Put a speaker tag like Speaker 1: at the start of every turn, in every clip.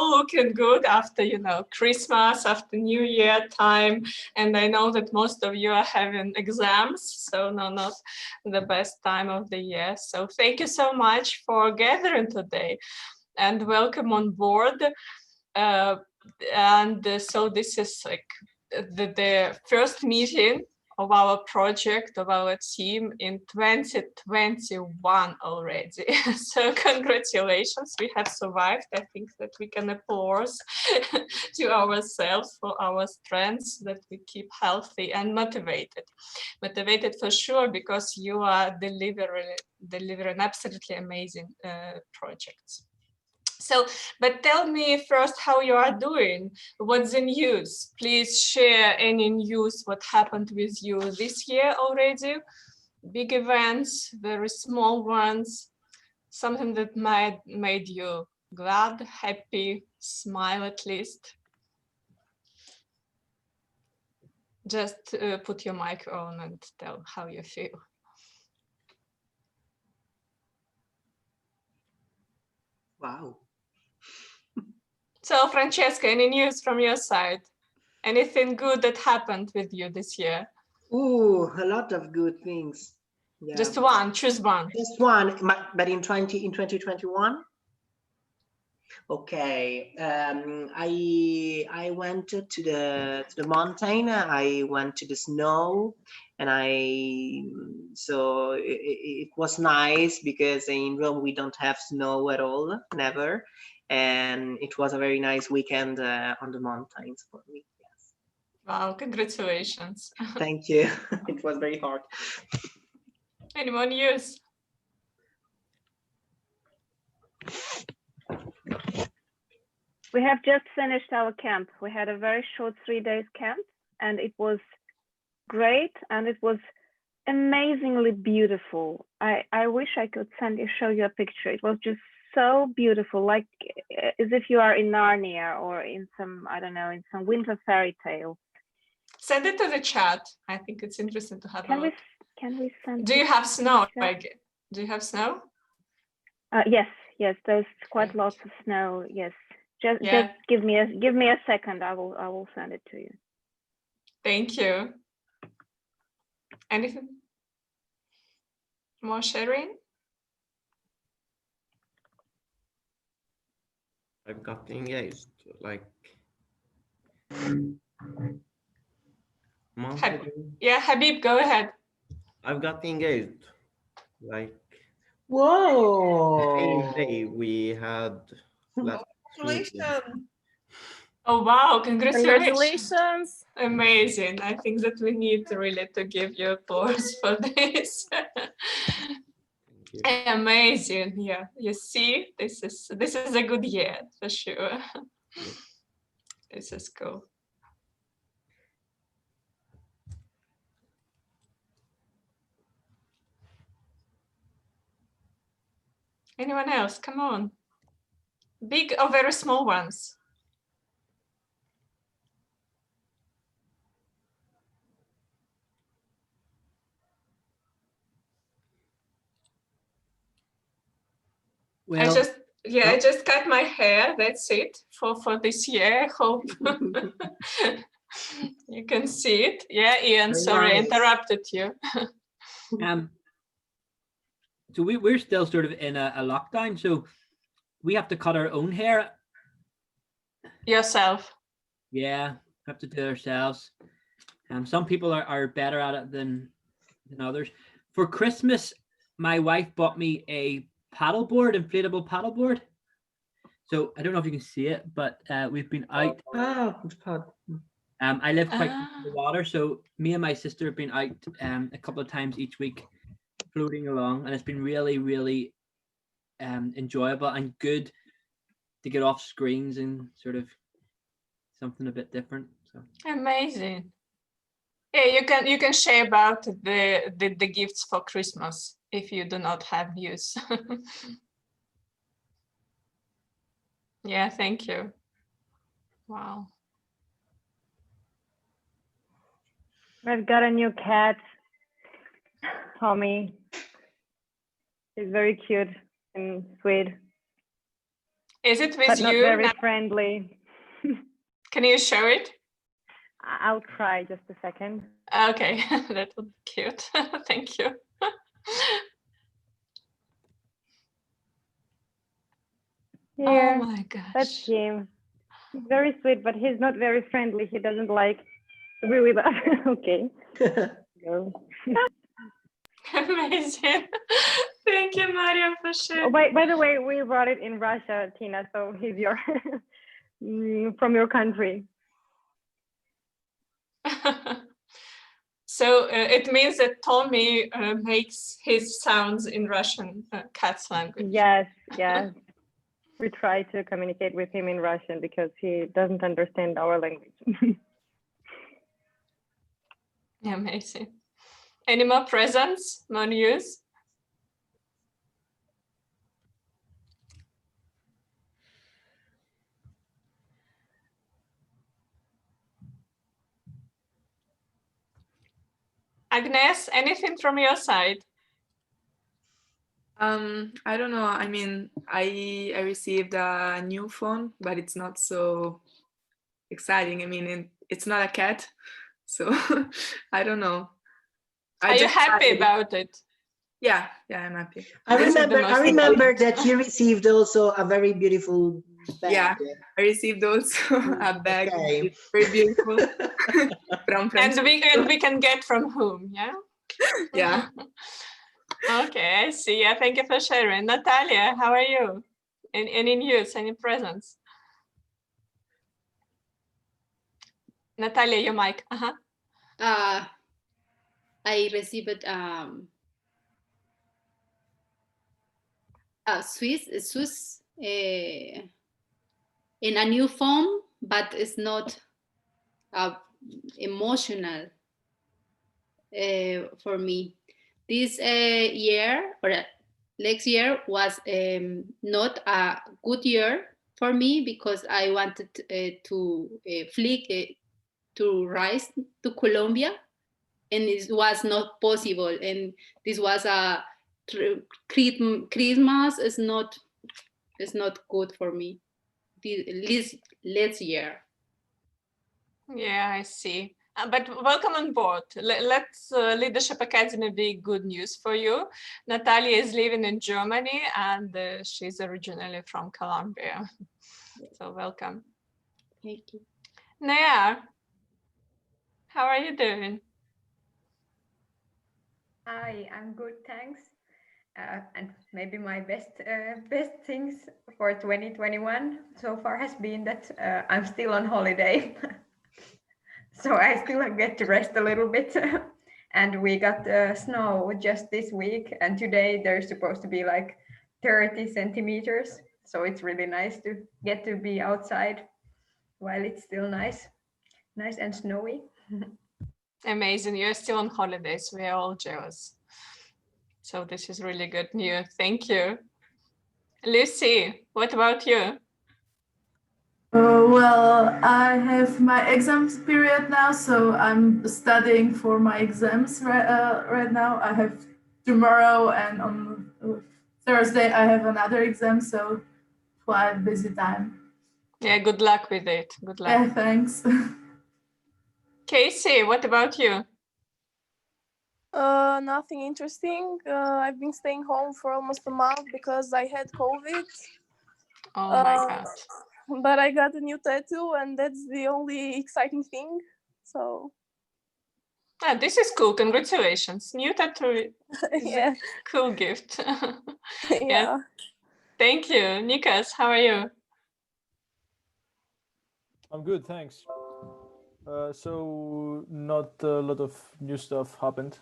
Speaker 1: looking good after, you know, Christmas, after New Year time. And I know that most of you are having exams, so no, not the best time of the year. So thank you so much for gathering today and welcome on board. So this is like the first meeting of our project, of our team in 2021 already. So congratulations, we have survived. I think that we can applaud to ourselves for our strengths, that we keep healthy and motivated. Motivated for sure, because you are delivering absolutely amazing projects. So, but tell me first how you are doing. What's the news? Please share any news, what happened with you this year already. Big events, very small ones, something that might made you glad, happy, smile at least. Just put your mic on and tell how you feel.
Speaker 2: Wow.
Speaker 1: So, Francesca, any news from your side? Anything good that happened with you this year?
Speaker 2: Ooh, a lot of good things. Yeah.
Speaker 1: Just one, choose one.
Speaker 2: Just one, but in 2021? Okay. I went to the mountain. I went to the snow, and so it was nice because in Rome we don't have snow at all, never, and it was a very nice weekend on the mountains for me. Yes.
Speaker 1: Wow, congratulations.
Speaker 2: Thank you. It was very hard.
Speaker 1: Any more news?
Speaker 3: We have just finished our camp. We had a very short 3 days camp, and it was great, and it was amazingly beautiful. I wish I could show you a picture. It was just so beautiful, like as if you are in Narnia or in some, I don't know, in some winter fairy tale.
Speaker 1: Send it to the chat. I think it's interesting to have a look.
Speaker 3: Can we send?
Speaker 1: Do you have snow? Like, do you have snow?
Speaker 3: Yes, there's quite lots of snow. Yes, just give me a second. I will send it to you.
Speaker 1: Thank you. Anything more sharing?
Speaker 4: I've got engaged like month ago.
Speaker 1: Yeah, Habib, go ahead.
Speaker 4: I've got engaged like
Speaker 2: whoa,
Speaker 4: same day we had last
Speaker 5: Congratulations.
Speaker 1: Oh wow,
Speaker 5: Congratulations.
Speaker 1: Amazing. I think that we need really to give you applause for this. Amazing. Yeah, you see, this is a good year for sure. Yeah. This is cool. Anyone else? Come on. Big or very small ones? Well, I just cut my hair. That's it for this year. I hope you can see it. Yeah, Ian, sorry, I interrupted you.
Speaker 6: So we're still sort of in a lockdown, so we have to cut our own hair.
Speaker 1: Yourself?
Speaker 6: Yeah, have to do it ourselves. Some people are better at it than others. For Christmas, my wife bought me a paddleboard, inflatable paddleboard. So I don't know if you can see it, but we've been out. I live quite close to the water, so me and my sister have been out a couple of times each week, floating along, and it's been really, really enjoyable and good to get off screens and sort of something a bit different. So
Speaker 1: amazing. Yeah, you can share about the gifts for Christmas if you do not have views. Yeah, thank you. Wow.
Speaker 3: I've got a new cat, Tommy. He's very cute and sweet.
Speaker 1: Is it with
Speaker 3: but not
Speaker 1: you?
Speaker 3: very friendly.
Speaker 1: Can you show it?
Speaker 3: I'll try just a second.
Speaker 1: Okay, that would be cute. Thank you.
Speaker 3: Here,
Speaker 1: Oh my
Speaker 3: that's
Speaker 1: gosh.
Speaker 3: him. He's very sweet, but he's not very friendly. He doesn't like to be with us. Okay. Go.
Speaker 1: Amazing. Thank you, Maria, for
Speaker 3: Oh,
Speaker 1: sharing.
Speaker 3: by the way, we brought it in Russia, Tina. So he's your from your country.
Speaker 1: So it means that Tommy makes his sounds in Russian cat's language.
Speaker 3: Yes, yes. We try to communicate with him in Russian because he doesn't understand our language.
Speaker 1: Amazing. Any more presents, more news? Agnes, anything from your side?
Speaker 5: I don't know. I mean, I received a new phone, but it's not so exciting. I mean, it's not a cat, so I don't know.
Speaker 1: Are you
Speaker 5: just
Speaker 1: happy
Speaker 5: tried it.
Speaker 1: about it?
Speaker 5: Yeah, I'm happy.
Speaker 2: I
Speaker 1: This is the
Speaker 2: remember.
Speaker 1: most
Speaker 2: I remember
Speaker 1: important.
Speaker 2: that you received also a very beautiful bag.
Speaker 5: Yeah, I received also a bag.
Speaker 2: Okay.
Speaker 5: It's very beautiful from
Speaker 1: And we can get from whom, yeah?
Speaker 5: yeah.
Speaker 1: Okay, I see. Yeah, thank you for sharing. Natalia, how are you? Any news, any presents? Natalia, your mic.
Speaker 7: I received a Swiss in a new phone, but it's not emotional for me. This year or next year was not a good year for me because I wanted to flee to rise to Colombia, and it was not possible. And this was a Christmas is not good for me. This last year.
Speaker 1: Yeah, I see. But welcome on board. Let's Leadership Academy be good news for you. Natalia is living in Germany and she's originally from Colombia. So welcome.
Speaker 7: Thank you.
Speaker 1: Naya, how are you doing?
Speaker 8: Hi, I'm good, thanks. And maybe my best things for 2021 so far has been that I'm still on holiday. So I still get to rest a little bit. And we got snow just this week, and today there's supposed to be like 30 centimeters. So it's really nice to get to be outside while it's still nice and snowy.
Speaker 1: Amazing. You're still on holidays. We are all jealous. So this is really good news. Thank you. Lucy, what about you?
Speaker 9: Well, I have my exams period now, so I'm studying for my exams right now. I have tomorrow and on Thursday I have another exam, so quite busy time.
Speaker 1: Yeah, good luck with it. Good luck.
Speaker 9: Yeah, thanks.
Speaker 1: Casey, what about you?
Speaker 10: Nothing interesting. I've been staying home for almost a month because I had COVID.
Speaker 1: Oh my God.
Speaker 10: But I got a new tattoo, and that's the only exciting thing. So.
Speaker 1: Ah, this is cool. Congratulations. New tattoo is
Speaker 10: Yeah.
Speaker 1: a cool gift.
Speaker 10: Yeah.
Speaker 1: Thank you. Nikas, how are you?
Speaker 11: I'm good, thanks. So not a lot of new stuff happened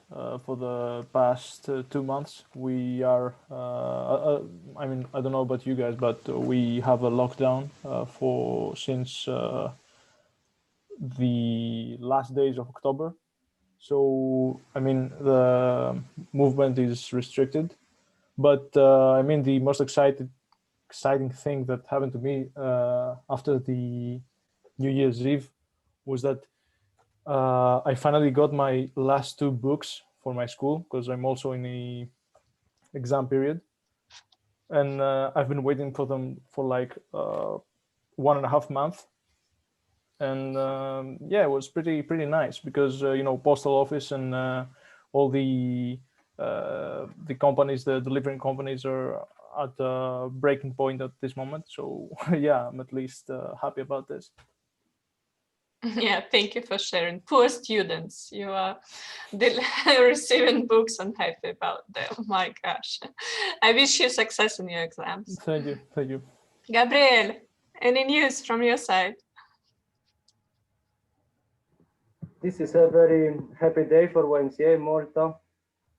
Speaker 11: for the past 2 months. We are, I mean, I don't know about you guys, but we have a lockdown since the last days of October. So, I mean, the movement is restricted, but I mean, the most exciting thing that happened to me after the New Year's Eve was that I finally got my last 2 books for my school because I'm also in a exam period. and I've been waiting for them for like 1.5 months. And yeah, it was pretty nice because postal office and all the companies, the delivering companies, are at a breaking point at this moment. So yeah, I'm at least happy about this.
Speaker 1: Yeah, thank you for sharing. Poor students, you are receiving books and happy about them. My gosh, I wish you success in your exams.
Speaker 11: Thank you.
Speaker 1: Gabriel, any news from your side?
Speaker 12: This is a very happy day for YMCA Malta,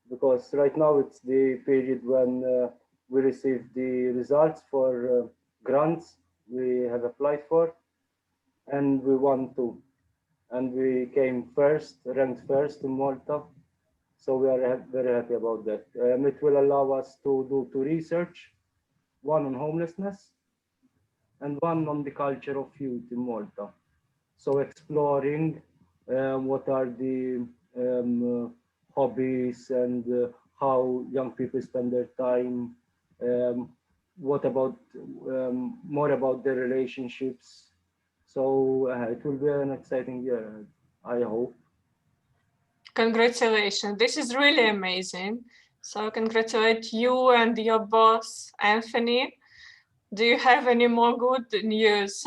Speaker 12: because right now it's the period when we receive the results for grants we have applied for, and we won two. And we came first, ranked first in Malta. So we are very happy about that. It will allow us to do two research, one on homelessness and one on the culture of youth in Malta. So exploring what are the hobbies and how young people spend their time. What about more about their relationships. So it will be an exciting year, I hope.
Speaker 1: Congratulations, this is really amazing. So congratulate you and your boss, Anthony. Do you have any more good news,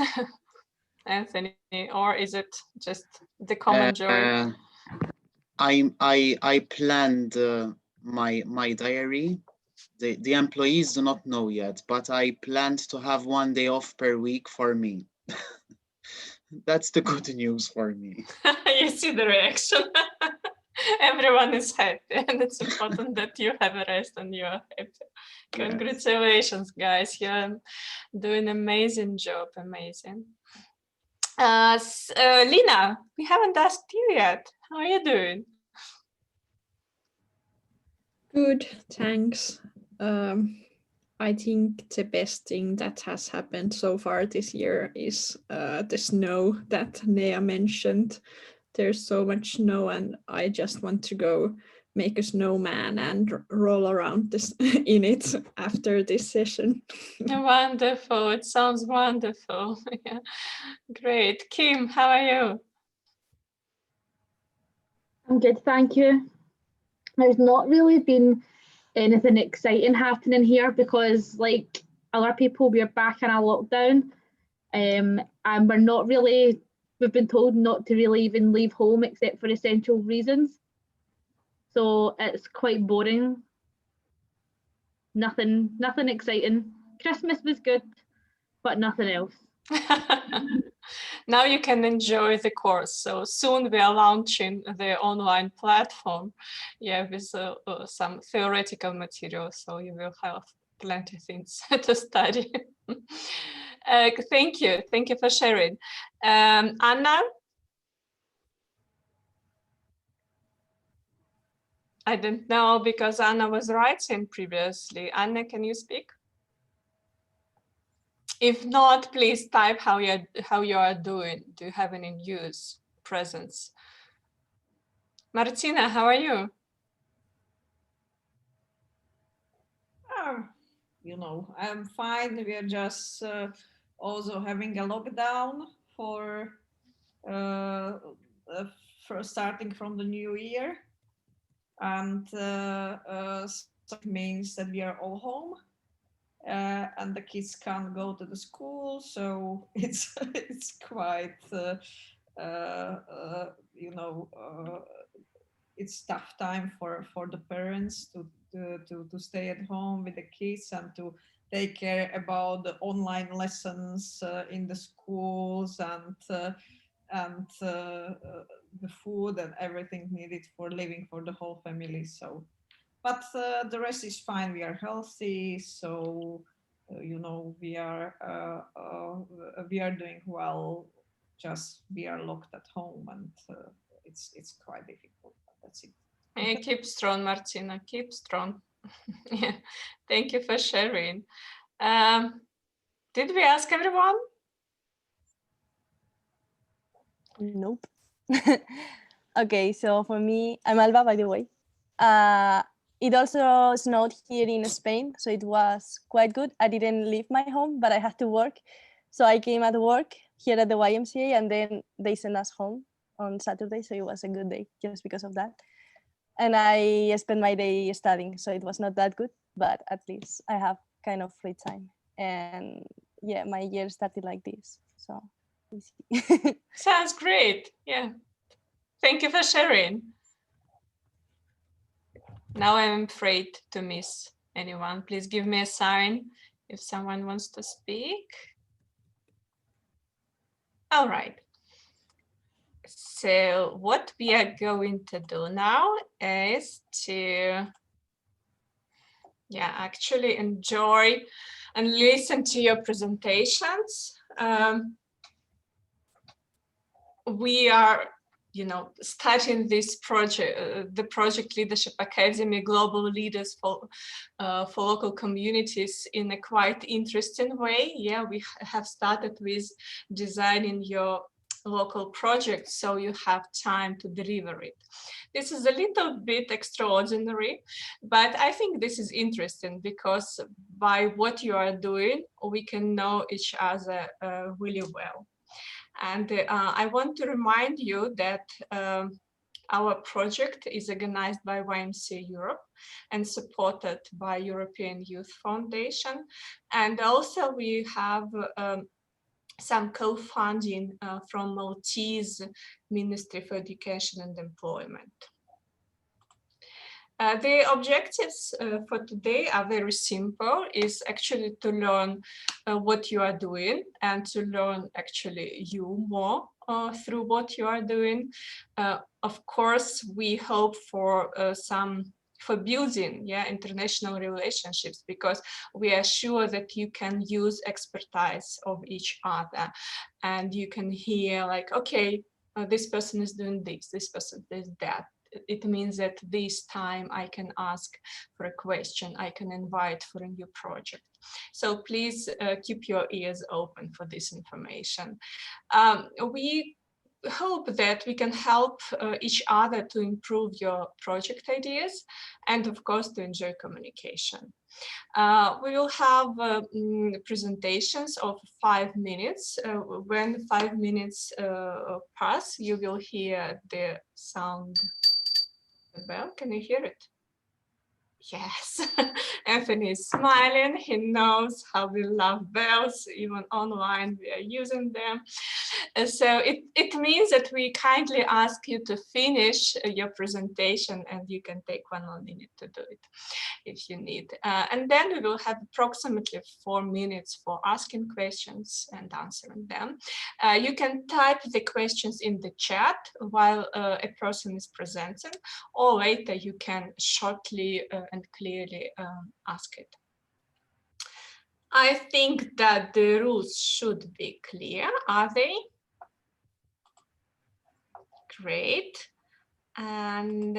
Speaker 1: Anthony, or is it just the common joy?
Speaker 13: I planned my diary. The employees do not know yet, but I planned to have 1 day off per week for me. That's the good news for me.
Speaker 1: You see the reaction. Everyone is happy, and it's important that you have a rest and you are happy. Congratulations, guys. You're doing an amazing job. Amazing. Lina, we haven't asked you yet. How are you doing?
Speaker 14: Good, thanks. I think the best thing that has happened so far this year is the snow that Nea mentioned. There's so much snow, and I just want to go make a snowman and roll around this in it after this session.
Speaker 1: Wonderful. It sounds wonderful. Yeah. Great. Kim, how are you?
Speaker 15: I'm good, thank you. There's not really been anything exciting happening here because, like other people, we're back in a lockdown, and we're not really, we've been told not to really even leave home except for essential reasons. So it's quite boring. Nothing exciting. Christmas was good, but nothing else.
Speaker 1: Now you can enjoy the course. So soon we are launching the online platform, yeah, with some theoretical material. So you will have plenty of things to study. Thank you for sharing. Anna? I don't know because Anna was writing previously. Anna, can you speak? If not, please type how you are doing. Do you have any news, presence? Martina, how are you?
Speaker 16: I'm fine. We are just also having a lockdown for starting from the new year, and so it means that we are all home. And the kids can't go to the school, so it's quite it's tough time for the parents to stay at home with the kids and to take care about the online lessons in the schools and the food and everything needed for living for the whole family. So. But the rest is fine. We are healthy, so we are doing well. Just we are locked at home, and it's quite difficult. But that's it.
Speaker 1: Hey, keep strong, Martina. Keep strong. Yeah. Thank you for sharing. Did we ask everyone?
Speaker 10: Nope. Okay, so for me, I'm Alba, by the way. it also snowed here in Spain, so it was quite good. I didn't leave my home, but I had to work. So I came at work here at the YMCA, and then they sent us home on Saturday. So it was a good day just because of that. And I spent my day studying, so it was not that good, but at least I have kind of free time. And yeah, my year started like this. So easy.
Speaker 1: Sounds great. Yeah. Thank you for sharing. Now I'm afraid to miss anyone. Please give me a sign if someone wants to speak. All right. So what we are going to do now is to actually enjoy and listen to your presentations. We are starting this project, the Project Leadership Academy, Global Leaders for Local Communities, in a quite interesting way. Yeah, we have started with designing your local project so you have time to deliver it. This is a little bit extraordinary, but I think this is interesting because by what you are doing, we can know each other really well. And I want to remind you that our project is organized by YMCA Europe and supported by European Youth Foundation. And also we have some co-funding from Maltese Ministry for Education and Employment. The objectives for today are very simple. Is actually to learn what you are doing and to learn actually you more through what you are doing. Of course, we hope for building international relationships, because we are sure that you can use expertise of each other and you can hear like, okay, this person is doing this person does that. It means that this time I can ask for a question, I can invite for a new project. So please keep your ears open for this information. We hope that we can help each other to improve your project ideas and of course to enjoy communication. We will have presentations of 5 minutes. When 5 minutes pass, you will hear the sound. Bell, can you hear it? Yes, Anthony is smiling. He knows how we love bells. Even online, we are using them. So it means that we kindly ask you to finish your presentation, and you can take 1 more minute to do it if you need. And then we will have approximately 4 minutes for asking questions and answering them. You can type the questions in the chat while a person is presenting, or later you can shortly and clearly ask it. I think that the rules should be clear, are they? Great. And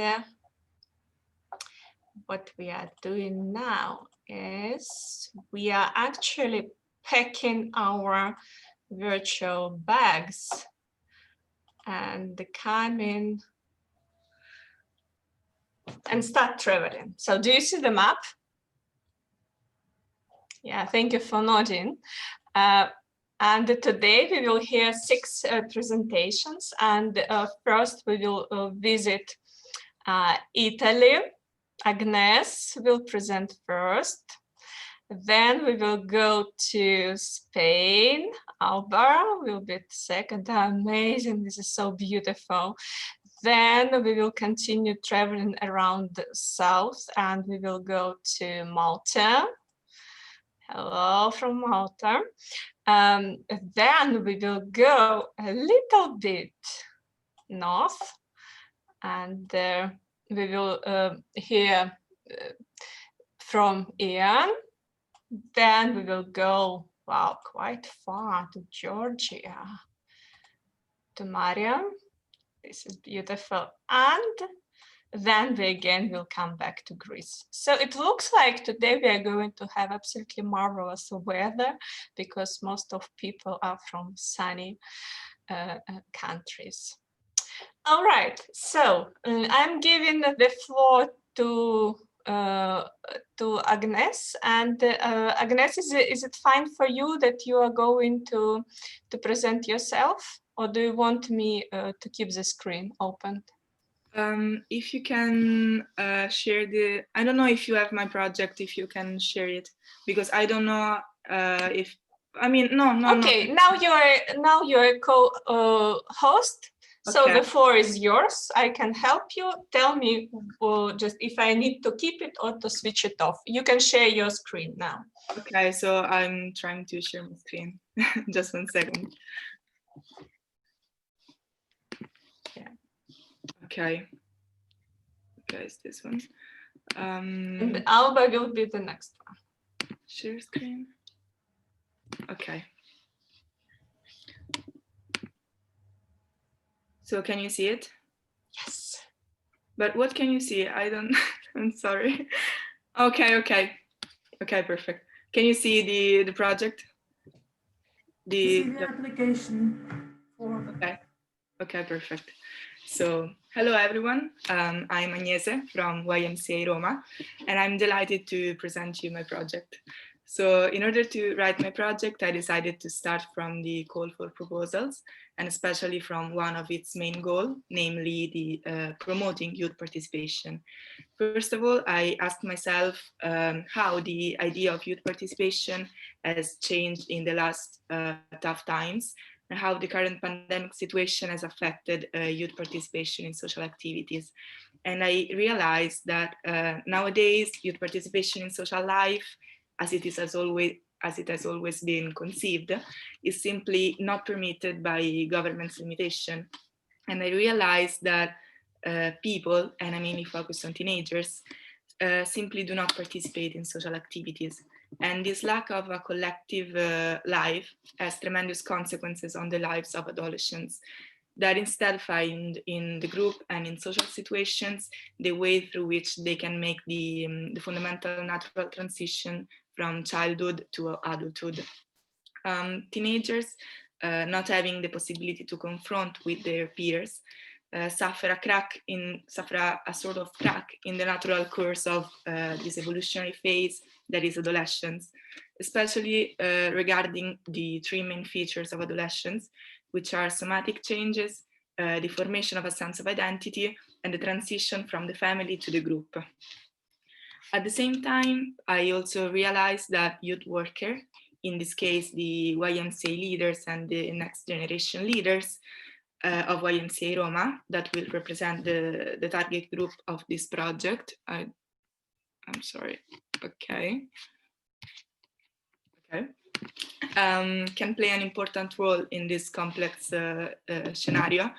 Speaker 1: what we are doing now is we are actually packing our virtual bags and coming and start traveling. So do you see the map? Yeah, thank you for nodding. And today we will hear 6 presentations. And first we will visit Italy. Agnes will present first. Then we will go to Spain. Alba will be second. Amazing, this is so beautiful. Then we will continue traveling around the south and we will go to Malta. Hello from Malta. Then we will go a little bit north and we will hear from Ian. Then we will go, wow, quite far to Georgia, to Mariam. This is beautiful. And then we again will come back to Greece. So it looks like today we are going to have absolutely marvelous weather because most of people are from sunny countries. All right, so I'm giving the floor to to Agnes. And Agnes, is it fine for you that you are going to present yourself, or do you want me to keep the screen open?
Speaker 5: If you can share I don't know if you have my project, if you can share it, because I don't know if, I mean, no.
Speaker 1: Okay, now you're a co-host. So
Speaker 5: Okay.
Speaker 1: the floor is yours. I can help you. Tell me just if I need to keep it or to switch it off. You can share your screen now.
Speaker 5: Okay, so I'm trying to share my screen. Just 1 second.
Speaker 1: Yeah.
Speaker 5: Okay. Okay, it's this one.
Speaker 1: And Alba will be the next one.
Speaker 5: Share screen. Okay. So can you see it?
Speaker 1: Yes.
Speaker 5: But what can you see? I don't, I'm sorry. Okay, perfect. Can you see the project?
Speaker 9: See the application form.
Speaker 5: Okay, perfect. So, hello everyone. I'm Agnese from YMCA Roma, and I'm delighted to present you my project. So, in order to write my project, I decided to start from the call for proposals, and especially from one of its main goals, namely the promoting youth participation. First of all, I asked myself how the idea of youth participation has changed in the last tough times, and how the current pandemic situation has affected youth participation in social activities. And I realized that nowadays youth participation in social life, as it has always been conceived, is simply not permitted by government's limitation. And I realized that people, and I mainly focus on teenagers, simply do not participate in social activities. And this lack of a collective life has tremendous consequences on the lives of adolescents that instead find in the group and in social situations the way through which they can make the fundamental natural transition from childhood to adulthood. Teenagers not having the possibility to confront with their peers suffer a sort of crack in the natural course of this evolutionary phase that is adolescence, especially regarding the three main features of adolescence, which are somatic changes, the formation of a sense of identity, and the transition from the family to the group. At the same time, I also realized that youth worker, in this case, the YMCA leaders and the next generation leaders of YMCA Roma, that will represent the target group of this project. I'm sorry, okay. Can play an important role in this complex scenario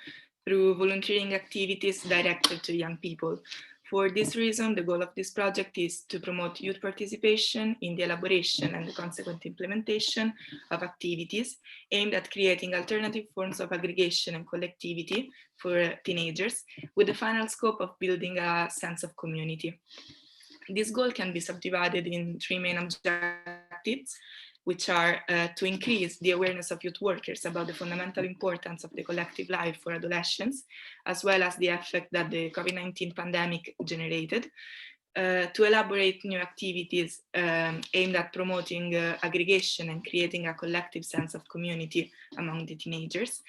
Speaker 5: through volunteering activities directed to young people. For this reason, the goal of this project is to promote youth participation in the elaboration and the consequent implementation of activities aimed at creating alternative forms of aggregation and collectivity for teenagers, with the final scope of building a sense of community. This goal can be subdivided in three main objectives, which are to increase the awareness of youth workers about the fundamental importance of the collective life for adolescents, as well as the effect that the COVID-19 pandemic generated, to elaborate new activities aimed at promoting aggregation and creating a collective sense of community among the teenagers,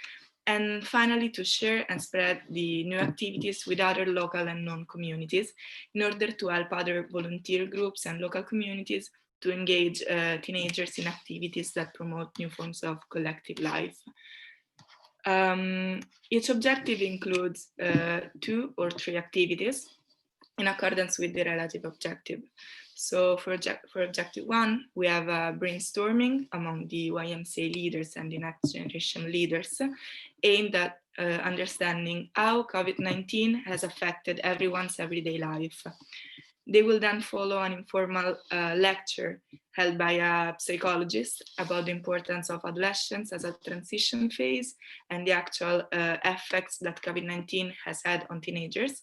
Speaker 5: and finally to share and spread the new activities with other local and known communities in order to help other volunteer groups and local communities to engage teenagers in activities that promote new forms of collective life. Each objective includes 2 or 3 activities in accordance with the relative objective. So for objective 1, we have brainstorming among the YMCA leaders and the next generation leaders aimed at understanding how COVID-19 has affected everyone's everyday life. They will then follow an informal lecture held by a psychologist about the importance of adolescence as a transition phase and the actual effects that COVID-19 has had on teenagers.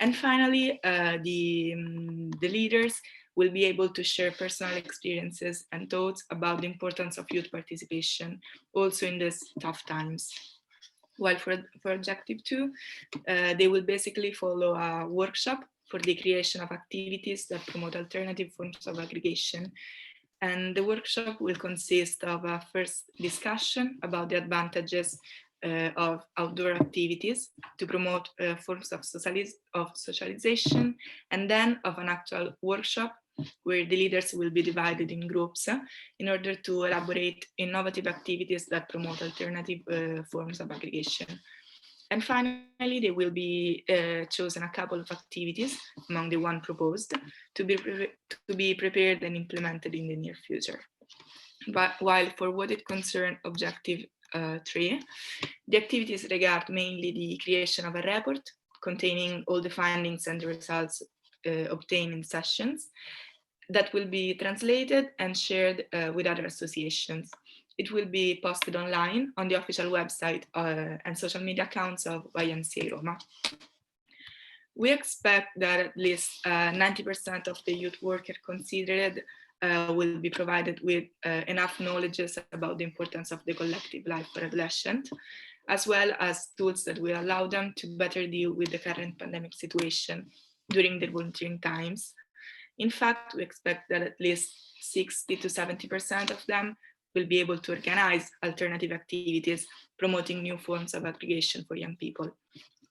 Speaker 5: And finally, the leaders will be able to share personal experiences and thoughts about the importance of youth participation, also in these tough times. While for objective 2, they will basically follow a workshop for the creation of activities that promote alternative forms of aggregation. And the workshop will consist of a first discussion about the advantages of outdoor activities to promote forms of socialization, and then of an actual workshop where the leaders will be divided in groups in order to elaborate innovative activities that promote alternative forms of aggregation. And finally, there will be chosen a couple of activities among the one proposed to be prepared and implemented in the near future. But while for what it concerns objective 3, the activities regard mainly the creation of a report containing all the findings and the results obtained in sessions that will be translated and shared with other associations. It will be posted online on the official website and social media accounts of YMCA Roma. We expect that at least 90% of the youth workers considered will be provided with enough knowledge about the importance of the collective life for adolescents, as well as tools that will allow them to better deal with the current pandemic situation during their volunteering times. In fact, we expect that at least 60 to 70% of them will be able to organize alternative activities promoting new forms of aggregation for young people.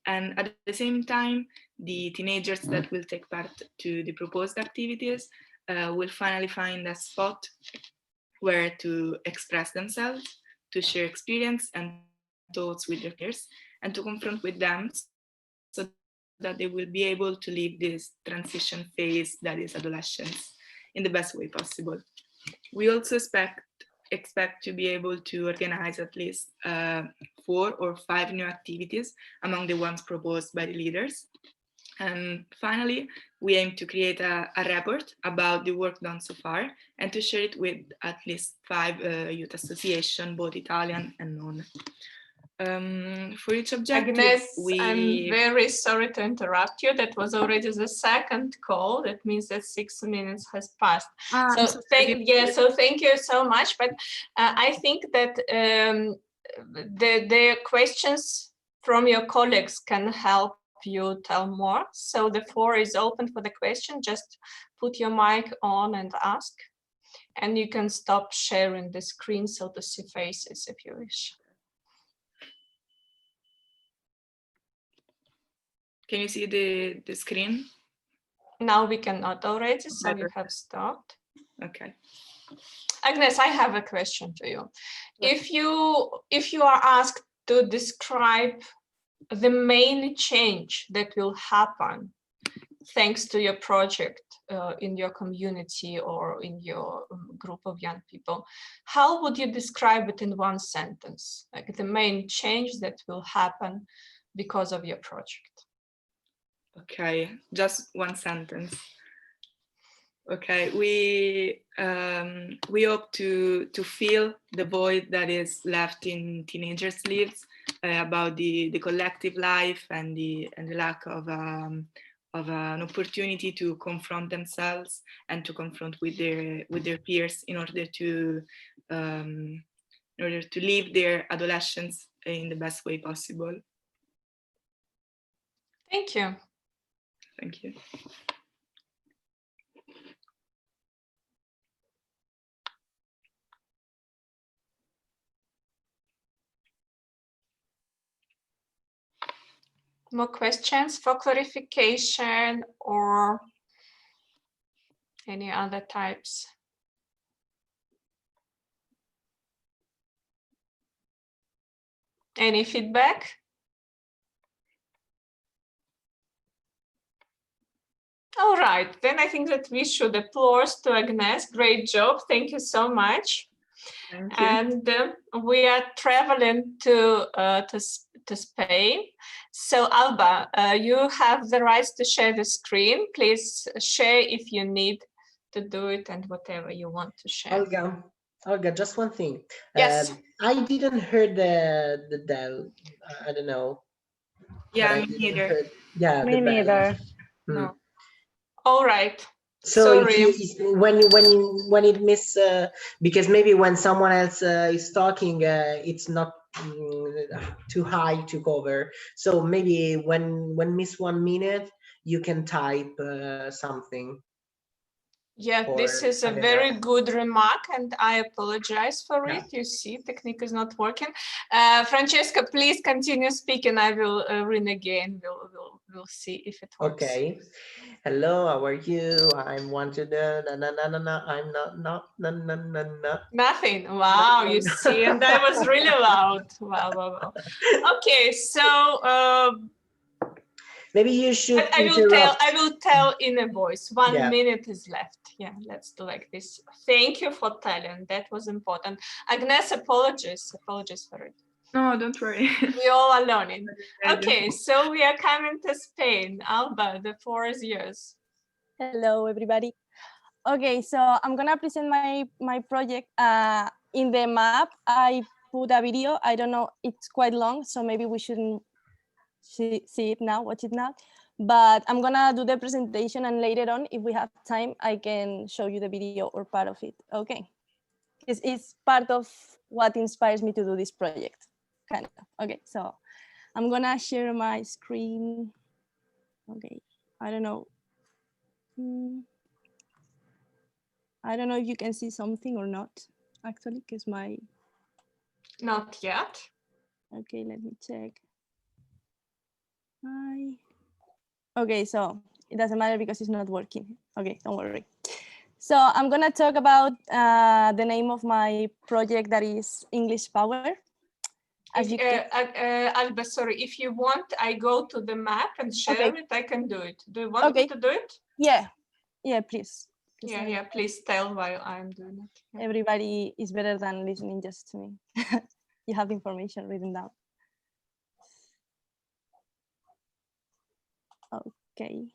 Speaker 5: And at the same time, the teenagers that will take part to the proposed activities will finally find a spot where to express themselves, to share experience and thoughts with their peers, and to confront with them so that they will be able to live this transition phase that is adolescence in the best way possible. We also expect to be able to organize at least 4 or 5 new activities among the ones proposed by the leaders. And finally, we aim to create a report about the work done so far and to share it with at least 5 youth associations, both Italian and non. For each objective,
Speaker 1: Agnes, I'm very sorry to interrupt you. That was already the second call. That means that 6 minutes has passed. So thank you so much. But I think that the questions from your colleagues can help you tell more. So the floor is open for the question. Just put your mic on and ask. And you can stop sharing the screen so to see faces if you wish.
Speaker 5: Can you see the screen?
Speaker 1: Now we cannot already, so you have stopped.
Speaker 5: Okay.
Speaker 1: Agnes, I have a question to you. If you are asked to describe the main change that will happen thanks to your project in your community or in your group of young people, how would you describe it in one sentence? Like the main change that will happen because of your project?
Speaker 5: Okay, just one sentence. Okay, we hope to fill the void that is left in teenagers' lives about the collective life and the lack of an opportunity to confront themselves and to confront with their peers in order to live their adolescence in the best way possible.
Speaker 1: Thank you.
Speaker 5: Thank you.
Speaker 1: More questions for clarification or any other types? Any feedback? All right, then I think that we should applause to Agnes. Great job. Thank you so much.
Speaker 5: Thank you.
Speaker 1: And we are traveling to Spain. So Alba, you have the right to share the screen. Please share if you need to do it and whatever you want to share.
Speaker 2: Olga, just one thing.
Speaker 1: Yes.
Speaker 2: I didn't hear the bell. I don't know.
Speaker 5: Yeah, me neither.
Speaker 2: Yeah,
Speaker 3: me neither.
Speaker 2: No.
Speaker 1: All right.
Speaker 2: So
Speaker 1: sorry.
Speaker 2: when it miss because maybe when someone else is talking, it's not too high to cover. So maybe when miss 1 minute, you can type something.
Speaker 1: Yeah, this
Speaker 2: Or,
Speaker 1: is a
Speaker 2: I don't
Speaker 1: very
Speaker 2: know.
Speaker 1: good remark, and I apologize for
Speaker 2: Yeah.
Speaker 1: it. You see, technique is not working. Francesca, please continue speaking. I will ring again. We'll see if it works.
Speaker 2: Okay. Hello, how are you? I'm want to know. Na, na, na, na, na. I'm not. Na, na, na, na.
Speaker 1: Nothing. Wow, you see, and I was really loud. Wow, wow, wow. Okay, so
Speaker 2: maybe you should
Speaker 1: I
Speaker 2: interrupt.
Speaker 1: will tell in a voice. 1
Speaker 2: Yeah.
Speaker 1: minute is left. Yeah, let's do like this. Thank you for telling. That was important. Agnes, apologies for it.
Speaker 5: No, don't worry.
Speaker 1: We all are learning. Okay, so we are coming to Spain. Alba, the floor is yours.
Speaker 10: Hello, everybody. Okay, so I'm gonna present my project. In the map, I put a video. I don't know, it's quite long, so maybe we shouldn't see it now, watch it now. But I'm gonna do the presentation, and later on, if we have time, I can show you the video or part of it. Okay, it's part of what inspires me to do this project, kind of. Okay, so I'm gonna share my screen. Okay, I don't know. I don't know if you can see something or not, actually, because my...
Speaker 1: Not yet.
Speaker 10: Okay, let me check. Okay, so it doesn't matter because it's not working. Okay, don't worry. So I'm gonna talk about the name of my project, that is English Power. As you can...
Speaker 1: Alba, sorry, if you want, I go to the map and share it. I can do it. Do you want me to do it?
Speaker 10: Yeah, please.
Speaker 1: Yeah, please tell while I'm doing it. Yeah.
Speaker 10: Everybody is better than listening just to me. You have information written down. Okay.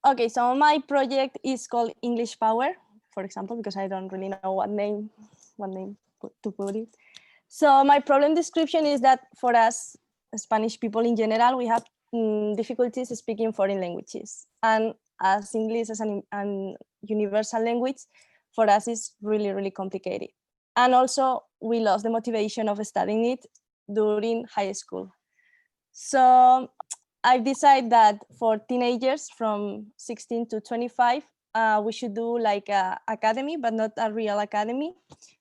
Speaker 10: Okay, so my project is called English Power, for example, because I don't really know what name to put it. So my problem description is that for us, Spanish people in general, we have difficulties speaking foreign languages. And as English as an universal language, for us is really, really complicated. And also we lost the motivation of studying it during high school. So I've decided that for teenagers from 16 to 25, we should do like an academy, but not a real academy,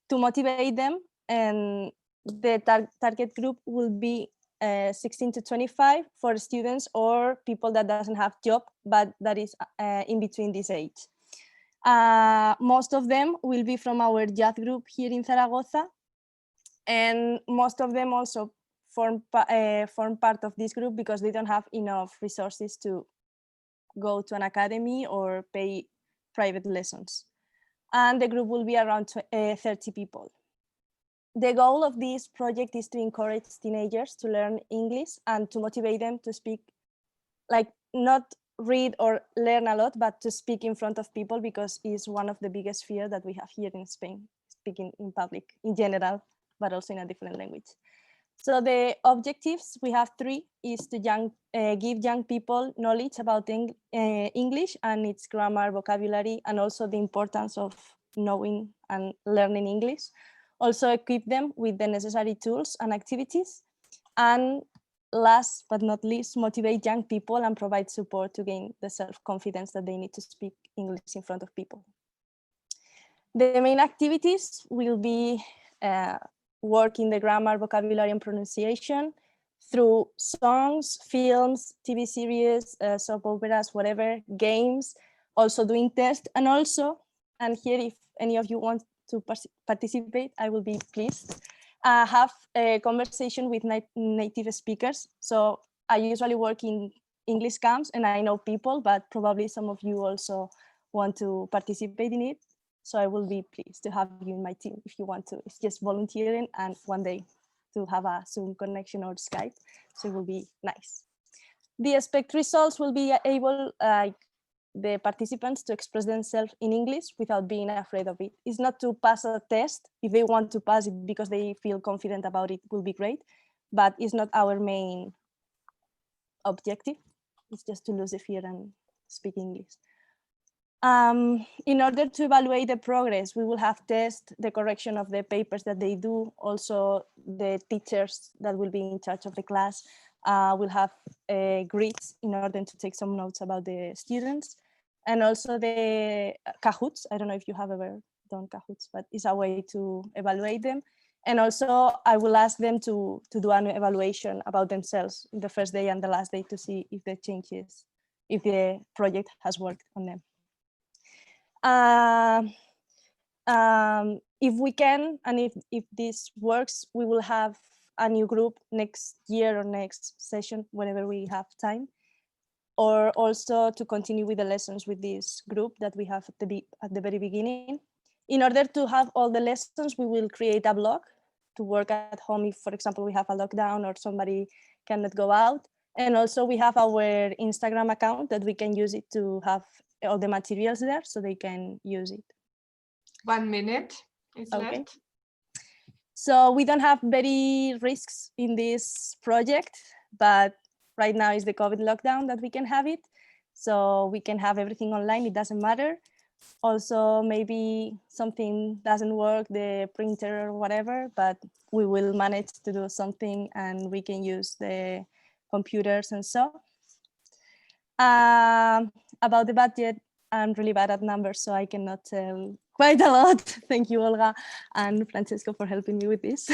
Speaker 10: to motivate them. And the target group will be 16 to 25 for students or people that doesn't have job, but that is in between this age. Most of them will be from our youth group here in Zaragoza, and most of them also form part of this group because they don't have enough resources to go to an academy or pay private lessons. And the group will be around 30 people. The goal of this project is to encourage teenagers to learn English and to motivate them to speak, like not read or learn a lot, but to speak in front of people, because it's one of the biggest fears that we have here in Spain, speaking in public in general, but also in a different language. So the objectives, we have three, is to give young people knowledge about English and its grammar, vocabulary, and also the importance of knowing and learning English. Also equip them with the necessary tools and activities. And last but not least, motivate young people and provide support to gain the self-confidence that they need to speak English in front of people. The main activities will be work in the grammar, vocabulary, and pronunciation through songs, films, TV series, soap operas, whatever, games, also doing tests. And also, and here if any of you want to participate, I will be pleased, have a conversation with native speakers. So I usually work in English camps and I know people, but probably some of you also want to participate in it. So I will be pleased to have you in my team if you want to. It's just volunteering and one day to have a Zoom connection or Skype. So it will be nice. The expect results will be able, the participants to express themselves in English without being afraid of it. It's not to pass a test. If they want to pass it because they feel confident about it, will be great, but it's not our main objective. It's just to lose the fear and speak English. In order to evaluate the progress, we will have tests, the correction of the papers that they do, also the teachers that will be in charge of the class, We'll have grids in order to take some notes about the students, and also the Kahoots. I don't know if you have ever done Kahoots, but it's a way to evaluate them. And also I will ask them to do an evaluation about themselves the first day and the last day to see if the changes, if the project has worked on them. If we can, and if this works, we will have a new group next year or next session, whenever we have time, or also to continue with the lessons with this group that we have at the very beginning. In order to have all the lessons, we will create a blog to work at home if, for example, we have a lockdown or somebody cannot go out. And also we have our Instagram account that we can use it to have all the materials there so they can use it.
Speaker 1: 1 minute is
Speaker 10: Okay.
Speaker 1: left.
Speaker 10: So we don't have very risks in this project, but right now is the COVID lockdown that we can have it. So we can have everything online, it doesn't matter. Also, maybe something doesn't work, the printer or whatever, but we will manage to do something and we can use the computers and so. About the budget, I'm really bad at numbers, so I cannot tell quite a lot. Thank you, Olga and Francesco, for helping me with this.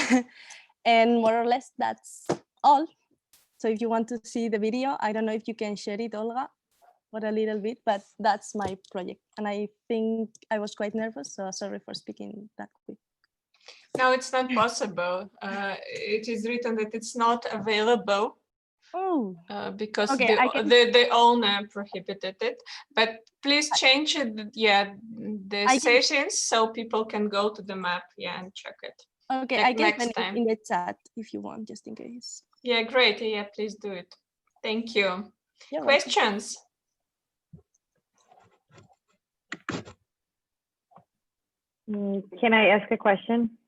Speaker 10: And more or less, that's all. So if you want to see the video, I don't know if you can share it, Olga, for a little bit, but that's my project. And I think I was quite nervous, so sorry for speaking that quick.
Speaker 1: No, it's not possible. It is written that it's not available.
Speaker 10: Oh,
Speaker 1: because
Speaker 10: okay,
Speaker 1: the owner prohibited it. But please change it, yeah, the sessions so people can go to the map, yeah, and check it.
Speaker 10: Okay,
Speaker 1: like
Speaker 10: I can
Speaker 1: next
Speaker 10: send
Speaker 1: time.
Speaker 10: it in the chat if you want, just in case.
Speaker 1: Yeah, great. Yeah, please do it. Thank you.
Speaker 10: You're
Speaker 1: Questions?
Speaker 17: Can I ask a question?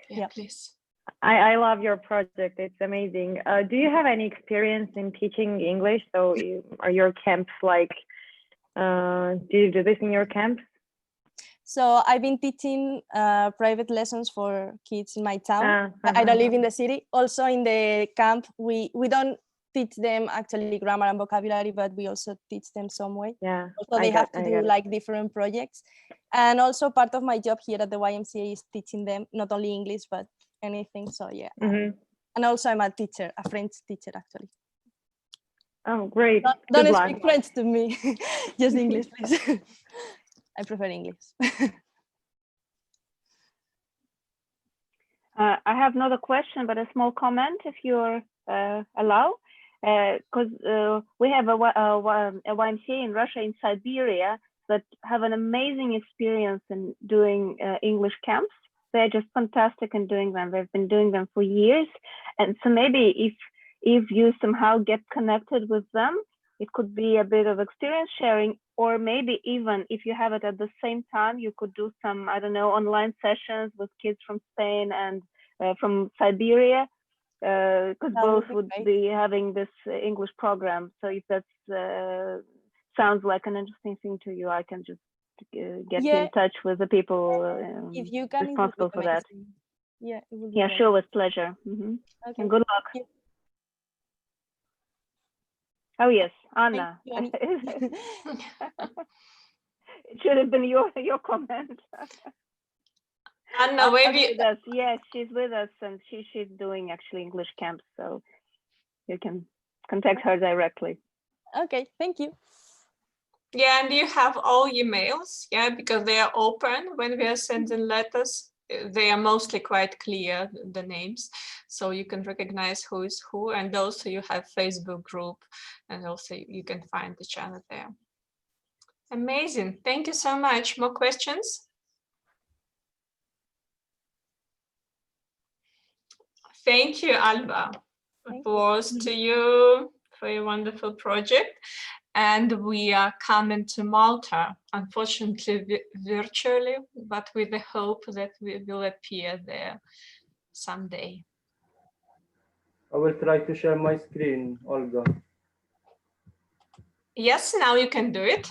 Speaker 1: Yeah, please.
Speaker 17: I love your project. It's amazing. Do you have any experience in teaching English? So are your camps like, do you do this in your camps?
Speaker 10: So I've been teaching private lessons for kids in my town. I don't live in the city. Also in the camp, we don't teach them actually grammar and vocabulary, but we also teach them some way.
Speaker 17: Yeah.
Speaker 10: So they have to do like different projects. And also part of my job here at the YMCA is teaching them not only English, but anything. So yeah. And also I'm a teacher, a French teacher actually.
Speaker 17: Oh, great.
Speaker 10: Don't speak French to me, just English, please. I prefer English.
Speaker 3: I have not a question, but a small comment, if you're allow, because we have a YMCA in Russia, in Siberia, that have an amazing experience in doing English camps. They're just fantastic in doing them. They've been doing them for years, and so maybe if you somehow get connected with them, it could be a bit of experience sharing, or maybe even if you have it at the same time, you could do some, I don't know, online sessions with kids from Spain and from Siberia, because both would be having this English program. So if that sounds like an interesting thing to you, I can just get you in touch with the people
Speaker 10: if you can,
Speaker 3: responsible for that.
Speaker 10: Yeah, it will be
Speaker 3: yeah,
Speaker 10: great.
Speaker 3: sure, with pleasure.
Speaker 10: Okay.
Speaker 3: And good luck. Oh yes, Anna. It should have been your comment.
Speaker 1: Anna, maybe.
Speaker 3: With us. Yes, she's with us, and she's doing actually English camps, so you can contact her directly.
Speaker 10: Okay, thank you.
Speaker 1: Yeah, and you have all emails, yeah, because they are open when we are sending letters. They are mostly quite clear, the names, so you can recognize who is who, and also you have Facebook group, and also you can find the channel there. Amazing, thank you so much. More questions? Thank you, Alba. Applause to you for your wonderful project. And we are coming to Malta, unfortunately virtually, but with the hope that we will appear there someday.
Speaker 12: I will try to share my screen, Olga.
Speaker 1: Yes, now you can do it.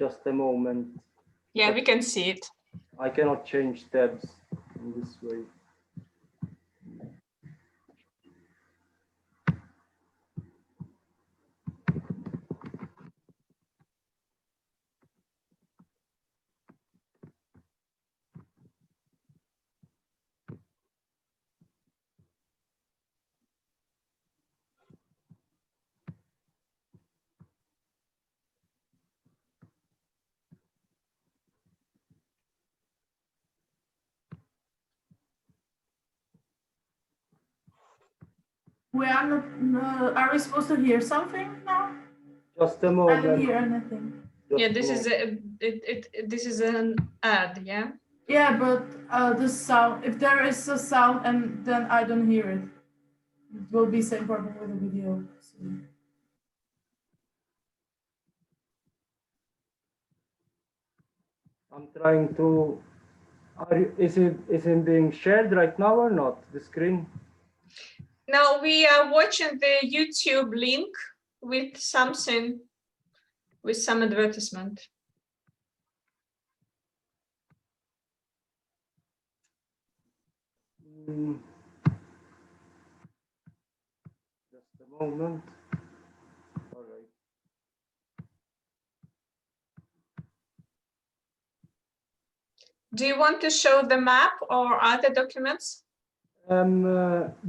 Speaker 12: Just a moment.
Speaker 1: Yeah, we can see it.
Speaker 12: I cannot change tabs in this way.
Speaker 9: We are not. Are we supposed to hear something now?
Speaker 12: Just a
Speaker 9: I
Speaker 12: moment.
Speaker 9: don't hear anything.
Speaker 1: Yeah, this is this is an ad, yeah.
Speaker 9: Yeah, but the sound. If there is a sound and then I don't hear it, it will be same problem with the video. So.
Speaker 12: I'm trying to. Is it being shared right now or not? The screen.
Speaker 1: Now we are watching the YouTube link with something, with some advertisement.
Speaker 12: Just a moment. All right.
Speaker 1: Do you want to show the map or other documents?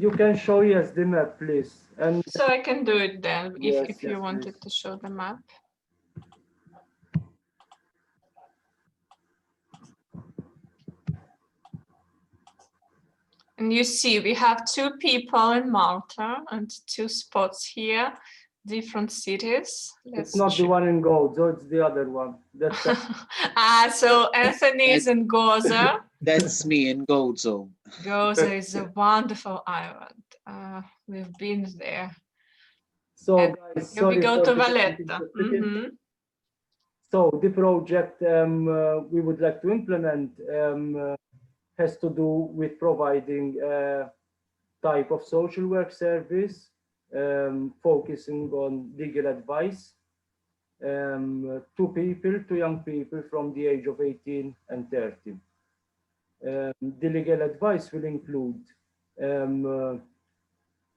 Speaker 12: You can show yes the map, please. And
Speaker 1: so I can do it then,
Speaker 12: yes,
Speaker 1: if
Speaker 12: yes,
Speaker 1: you wanted
Speaker 12: please.
Speaker 1: to show the map. And you see, we have 2 people in Malta and 2 spots here, different cities.
Speaker 12: It's not the one in Gozo, it's the other one. That's
Speaker 1: so Anthony is in Gozo.
Speaker 13: That's me in Gozo.
Speaker 1: Gozo is a wonderful island. We've been there.
Speaker 12: So
Speaker 1: and
Speaker 12: guys,
Speaker 1: here we
Speaker 12: sorry
Speaker 1: go
Speaker 12: for
Speaker 1: to
Speaker 12: the
Speaker 1: Valletta.
Speaker 12: So the project we would like to implement has to do with providing a type of social work service focusing on legal advice to young people from the age of 18 and 30. The legal advice will include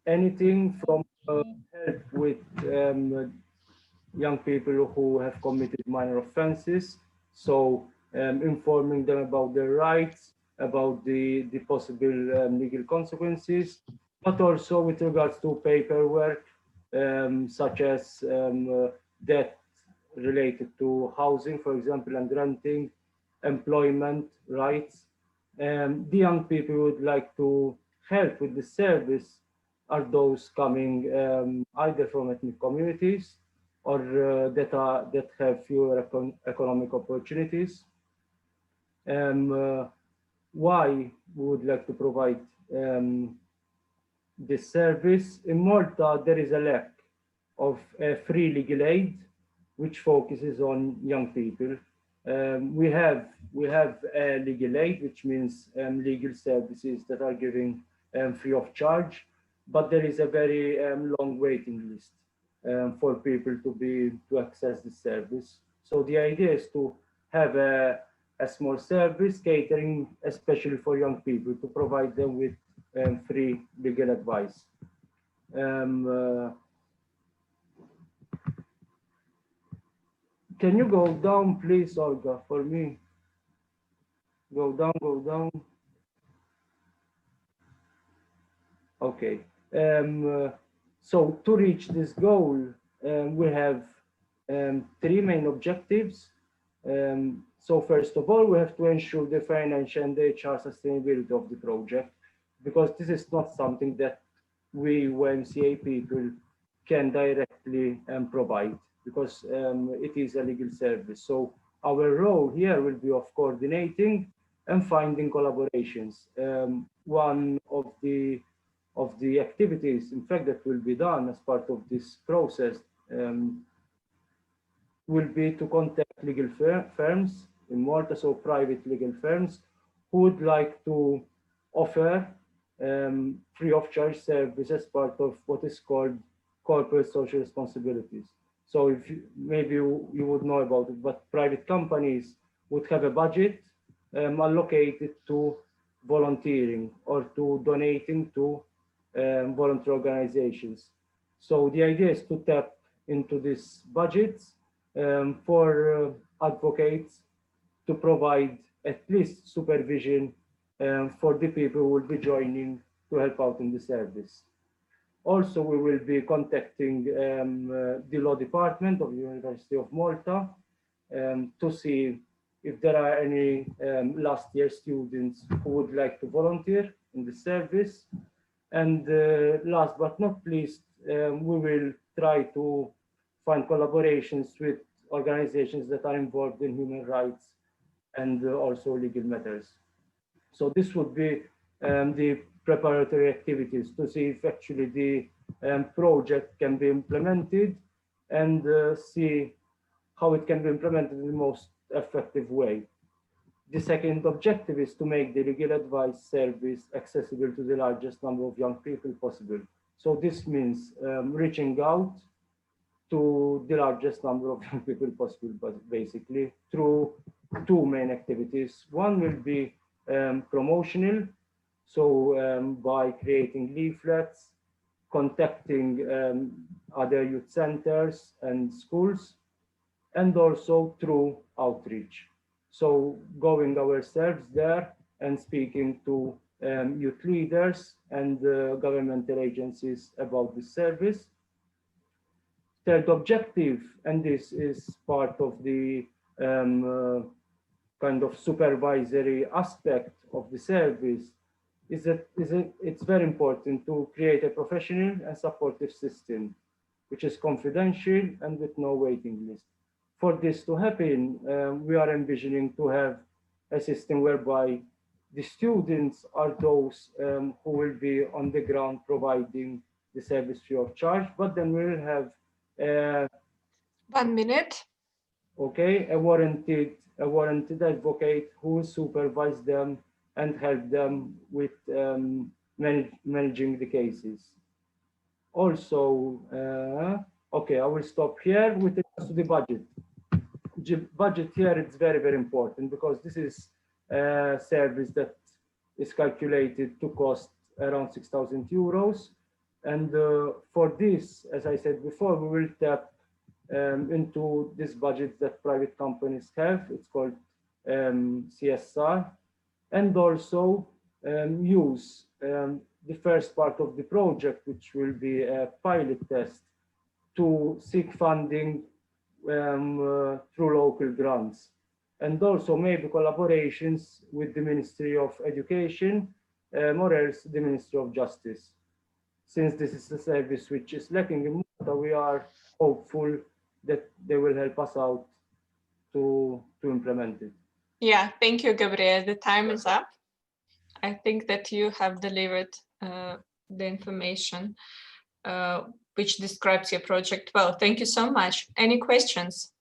Speaker 12: anything from help with young people who have committed minor offenses, so informing them about their rights, about the possible legal consequences, but also with regards to paperwork, such as debt related to housing, for example, and renting, employment rights. The young people would like to help with the service are those coming either from ethnic communities or that have fewer economic opportunities. Why we would like to provide this service? In Malta, there is a lack of free legal aid, which focuses on young people. We have legal aid, which means legal services that are given free of charge, but there is a very long waiting list for people to access the service. So the idea is to have a small service catering especially for young people, to provide them with free legal advice. Can you go down, please, Olga, for me? Go down, go down. Okay. So to reach this goal, we have 3 main objectives. So first of all, we have to ensure the financial and the HR sustainability of the project, because this is not something that we YMCA people can directly provide, because it is a legal service. So our role here will be of coordinating and finding collaborations. One of the activities, in fact, that will be done as part of this process will be to contact legal firms in Malta, so private legal firms who would like to offer free of charge service as part of what is called corporate social responsibilities. So if maybe you would know about it, but private companies would have a budget allocated to volunteering or to donating to volunteer organizations. So the idea is to tap into this budget for advocates to provide at least supervision for the people who will be joining to help out in the service. Also, we will be contacting the law department of the University of Malta to see if there are any last year students who would like to volunteer in the service. And last but not least, we will try to find collaborations with organizations that are involved in human rights and also legal matters. So this would be the preparatory activities to see if actually the project can be implemented and see how it can be implemented in the most effective way. The second objective is to make the legal advice service accessible to the largest number of young people possible. So this means reaching out to the largest number of young people possible, but basically through two main activities. One will be promotional, so by creating leaflets, contacting other youth centers and schools, and also through outreach. So going ourselves there and speaking to youth leaders and governmental agencies about this service. Third objective, and this is part of the kind of supervisory aspect of the service, is that it's very important to create a professional and supportive system, which is confidential and with no waiting list. For this to happen, we are envisioning to have a system whereby the students are those who will be on the ground providing the service free of charge, but then we will have
Speaker 1: 1 minute.
Speaker 12: Okay, a warranted advocate who will supervise them and help them with managing the cases. Also, okay, I will stop here with regards to the budget. The budget here is very, very important because this is a service that is calculated to cost around 6,000 euros. And for this, as I said before, we will tap into this budget that private companies have. It's called CSR, and also use the first part of the project, which will be a pilot test, to seek funding through local grants, and also maybe collaborations with the Ministry of Education or else the Ministry of Justice. Since this is a service which is lacking in Malta, we are hopeful that they will help us out to implement it.
Speaker 1: Yeah, thank you, Gabriel. The time is up. I think that you have delivered the information which describes your project well. Thank you so much. Any questions?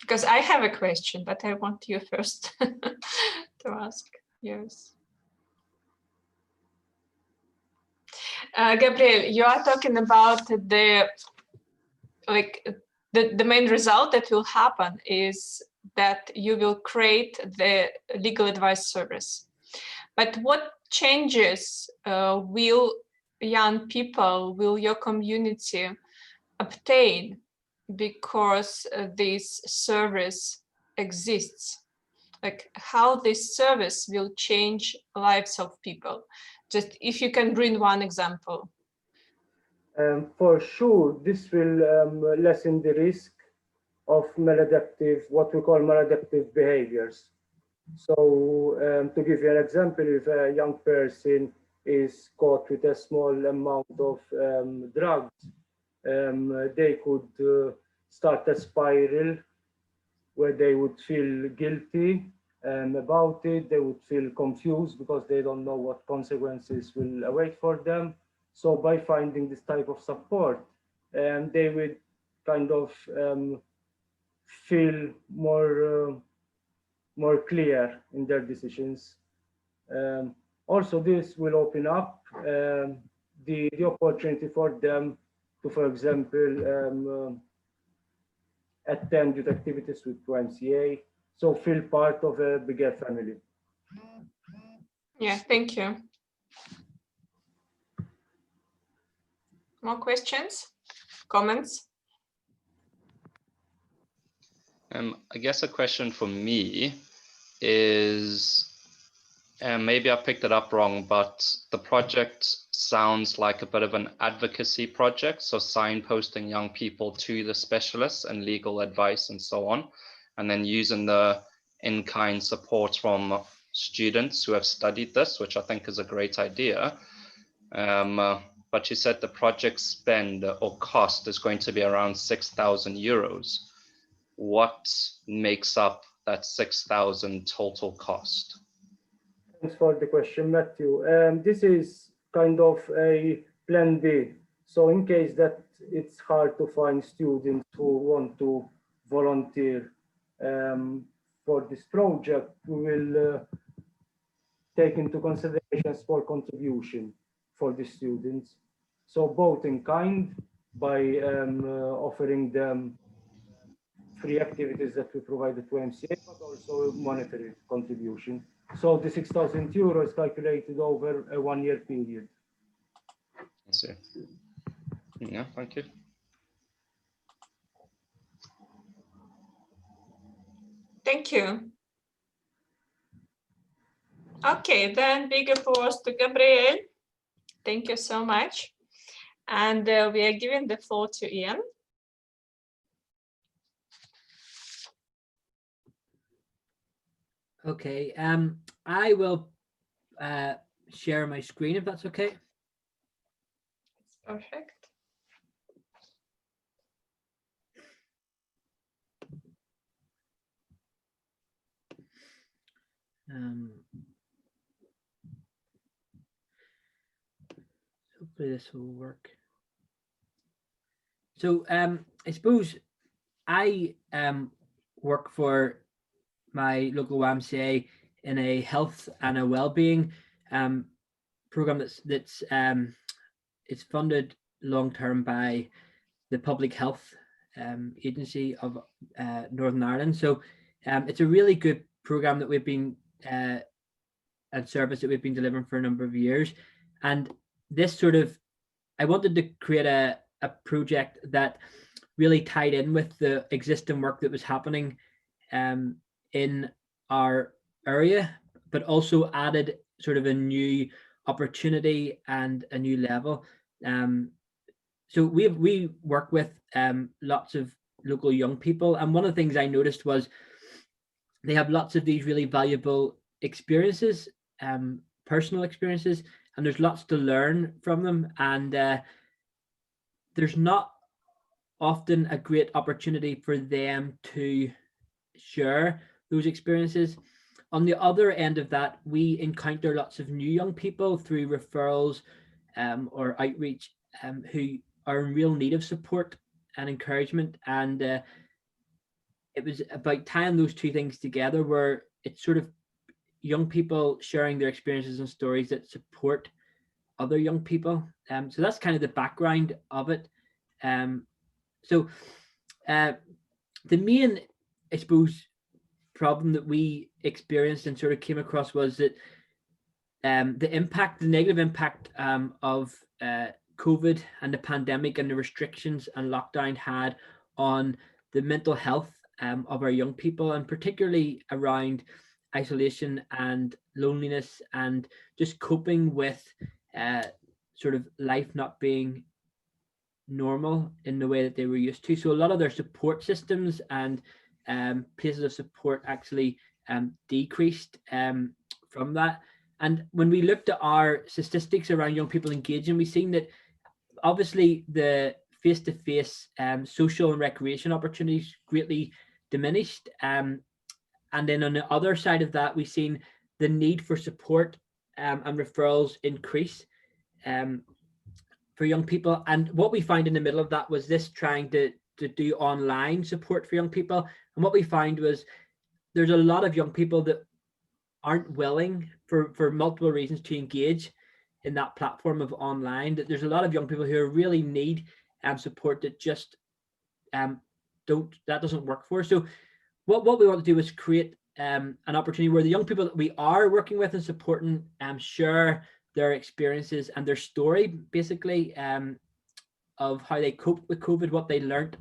Speaker 1: Because I have a question, but I want you first to ask yours. Gabriel, you are talking about the main result that will happen is that you will create the legal advice service. But what changes will young people, will your community obtain because this service exists? Like how this service will change lives of people? Just if you can bring one example.
Speaker 12: For sure, this will lessen the risk of maladaptive, what we call maladaptive behaviors. So to give you an example, if a young person is caught with a small amount of drugs, they could start a spiral where they would feel guilty about it. They would feel confused because they don't know what consequences will await for them. So by finding this type of support, they would kind of feel more clear in their decisions. Also, this will open up the opportunity for them to, for example, attend youth activities with YMCA, so feel part of a bigger family.
Speaker 1: Yeah, thank you. More questions, comments?
Speaker 18: I guess a question for me is, and maybe I picked it up wrong, but the project sounds like a bit of an advocacy project. So signposting young people to the specialists and legal advice and so on, and then using the in-kind support from students who have studied this, which I think is a great idea. But you said the project spend or cost is going to be around 6,000 euros. What makes up that 6,000 total cost?
Speaker 12: Thanks for the question, Matthew. This is kind of a plan B. So in case that it's hard to find students who want to volunteer for this project, we will take into consideration for contribution for the students. So both in kind by offering them free activities that we provided to YMCA, but also monetary contribution. So the 6,000 euros is calculated over a 1-year period.
Speaker 18: I see. Yeah, thank you.
Speaker 1: Thank you. Okay, then big applause to Gabriel. Thank you so much. And we are giving the floor to Ian.
Speaker 6: Okay, I will share my screen if that's okay.
Speaker 1: Perfect.
Speaker 6: Hopefully this will work. So I suppose I work for my local YMCA in a health and a well-being program that's it's funded long-term by the Public Health Agency of Northern Ireland. So it's a really good program that we've been and service that we've been delivering for a number of years. And this sort of, I wanted to create a project that really tied in with the existing work that was happening in our area, but also added sort of a new opportunity and a new level. So we work with lots of local young people, and one of the things I noticed was they have lots of these really valuable experiences, personal experiences, and there's lots to learn from them. And there's not often a great opportunity for them to share those experiences. On the other end of that, we encounter lots of new young people through referrals or outreach who are in real need of support and encouragement. And it was about tying those two things together, where it's sort of young people sharing their experiences and stories that support other young people. So that's kind of the background of it. So the main, I suppose, problem that we experienced and sort of came across was that the negative impact of COVID and the pandemic and the restrictions and lockdown had on the mental health of our young people, and particularly around isolation and loneliness and just coping with sort of life not being normal in the way that they were used to. So a lot of their support systems and places of support actually decreased from that. And when we looked at our statistics around young people engaging, we've seen that obviously the face-to-face social and recreation opportunities greatly diminished. And then on the other side of that, we've seen the need for support and referrals increase for young people. And what we found in the middle of that was this trying to do online support for young people. And what we found was there's a lot of young people that aren't willing for multiple reasons to engage in that platform of online. That there's a lot of young people who really need support that just doesn't work for. So what we want to do is create an opportunity where the young people that we are working with and supporting share their experiences and their story, basically, of how they coped with COVID, what they learned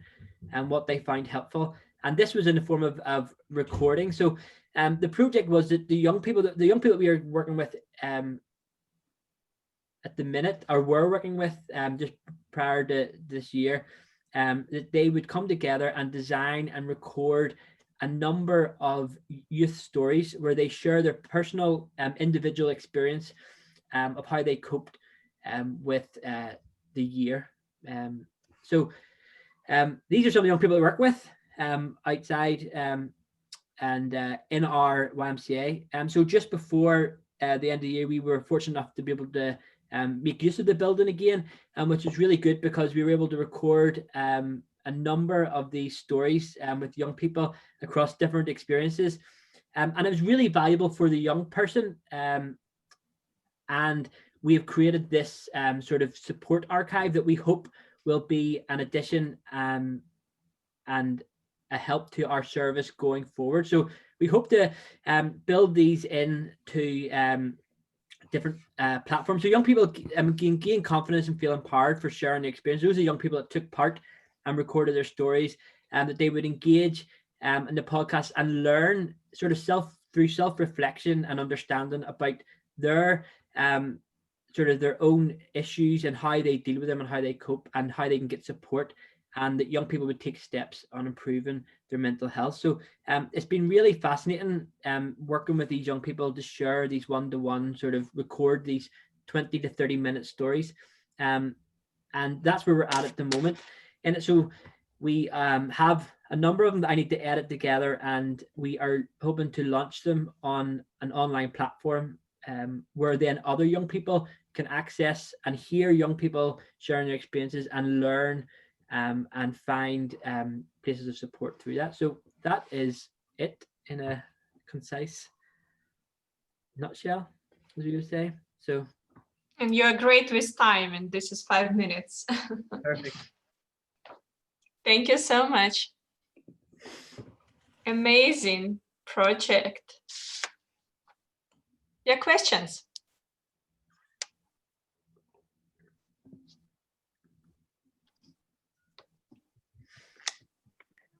Speaker 6: and what they find helpful. And this was in the form of recording. So the project was that the young people that we are working with at the minute, or were working with just prior to this year, that they would come together and design and record a number of youth stories where they share their personal individual experience of how they coped with the year. So these are some of the young people we work with outside and in our YMCA. So just before the end of the year, we were fortunate enough to be able to make use of the building again, which was really good because we were able to record a number of these stories with young people across different experiences. And it was really valuable for the young person. And we have created this sort of support archive that we hope will be an addition and a help to our service going forward. So we hope to build these into different platforms, so young people can gain confidence and feel empowered for sharing their experience. Those are young people that took part and recorded their stories, and that they would engage in the podcast and learn sort of self-reflection and understanding about their sort of their own issues and how they deal with them and how they cope and how they can get support, and that young people would take steps on improving their mental health. So it's been really fascinating working with these young people to share these one-to-one, sort of record these 20 to 30 minute stories. And that's where we're at the moment. And so we have a number of them that I need to edit together, and we are hoping to launch them on an online platform where then other young people can access and hear young people sharing their experiences and learn and find places of support through that. So that is it in a concise nutshell, as we would say. So,
Speaker 1: and you're great with time, and this is 5 minutes.
Speaker 6: Perfect.
Speaker 1: Thank you so much. Amazing project. Yeah, questions?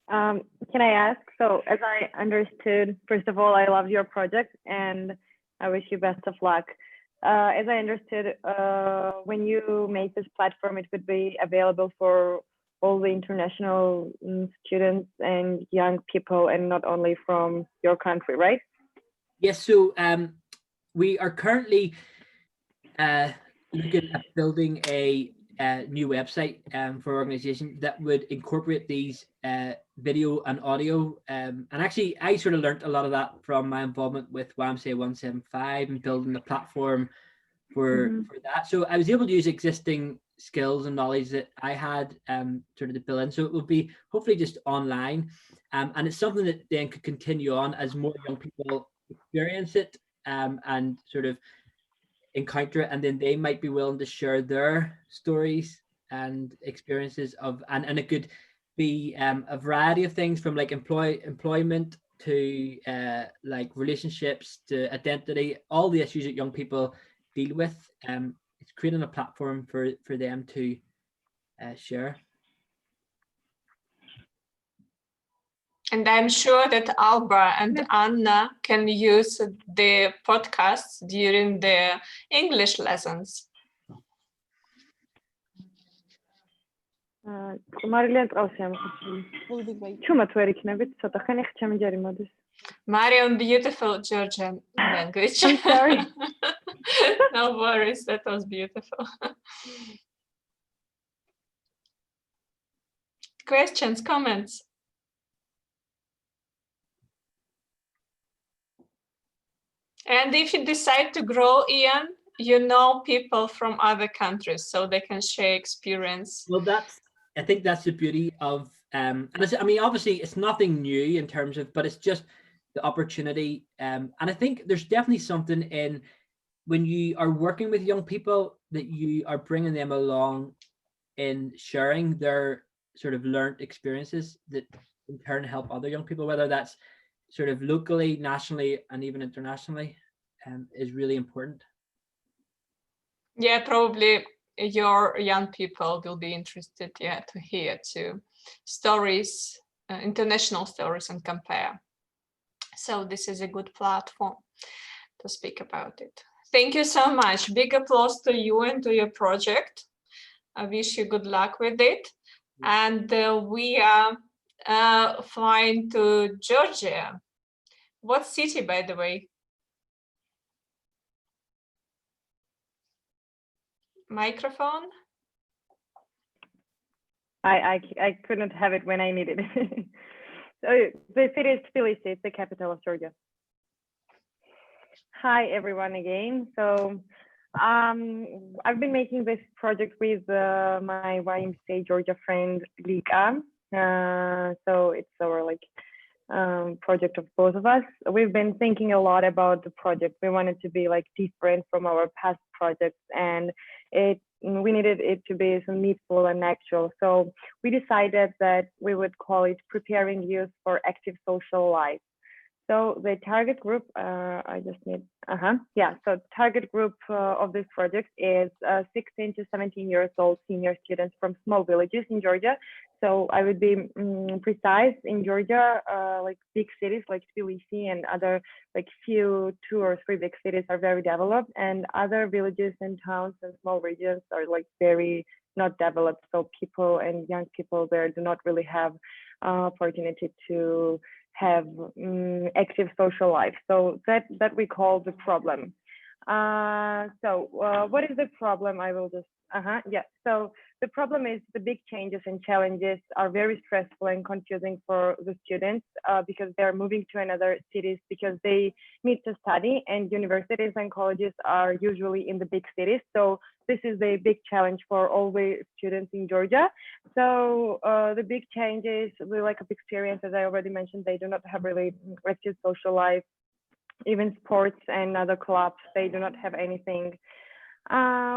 Speaker 17: Can I ask? So as I understood, first of all, I love your project and I wish you best of luck. As I understood, when you make this platform, it would be available for all the international students and young people, and not only from your country, right?
Speaker 6: Yes, so we are currently looking at building a new website for our organization that would incorporate these video and audio. And actually, I sort of learned a lot of that from my involvement with YMCA 175 and building the platform for that. So I was able to use existing skills and knowledge that I had sort of to build in. So it will be hopefully just online. And it's something that then could continue on as more young people experience it and sort of encounter it, and then they might be willing to share their stories and experiences of, and it could be a variety of things from like employment to like relationships to identity, all the issues that young people deal with. It's creating a platform for them to share.
Speaker 1: And I'm sure that Alba and Anna can use the podcasts during their English lessons.
Speaker 17: Marion,
Speaker 1: beautiful Georgian language.
Speaker 17: I'm sorry.
Speaker 1: No worries, that was beautiful. Questions, comments? And if you decide to grow, Ian, you know people from other countries, so they can share experience.
Speaker 6: Well, I think that's the beauty of, and I mean, obviously it's nothing new in terms of, but it's just the opportunity. And I think there's definitely something in when you are working with young people that you are bringing them along in sharing their sort of learned experiences that in turn help other young people, whether that's sort of locally, nationally, and even internationally, is really important.
Speaker 1: Yeah, probably your young people will be interested, yeah, to hear too stories, international stories, and compare. So this is a good platform to speak about it. Thank you so much. Big applause to you and to your project. I wish you good luck with it. And we are flying to Georgia. What city, by the way? Microphone?
Speaker 17: I couldn't have it when I needed it. So the city is Tbilisi, it's the capital of Georgia. Hi everyone again. So I've been making this project with my YMCA Georgia friend Lika. So it's our project of both of us. We've been thinking a lot about the project. We wanted to be different from our past projects, and we needed it to be some meaningful and actual. So we decided that we would call it Preparing Youth for Active Social Life. So the target group, so target group of this project is 16 to 17 years old senior students from small villages in Georgia. So I would be precise, in Georgia, big cities like Tbilisi and other two or three big cities are very developed, and other villages and towns and small regions are very not developed. So people and young people there do not really have opportunity to have active social life. So that we call the problem. What is the problem? I will just, So the problem is the big changes and challenges are very stressful and confusing for the students because they're moving to another cities because they need to study, and universities and colleges are usually in the big cities. So this is a big challenge for all the students in Georgia. So the big changes, we lack of experience, as I already mentioned, they do not have really active social life, even sports and other clubs, they do not have anything.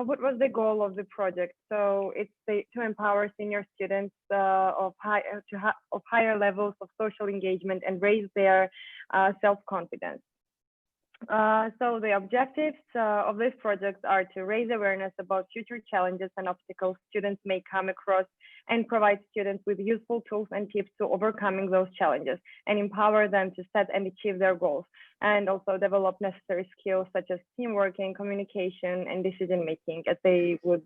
Speaker 17: What was the goal of the project? So it's to empower senior students of higher levels of social engagement and raise their self-confidence. So the objectives of this project are to raise awareness about future challenges and obstacles students may come across, and provide students with useful tools and tips to overcoming those challenges, and empower them to set and achieve their goals, and also develop necessary skills such as teamwork and communication and decision making, as they would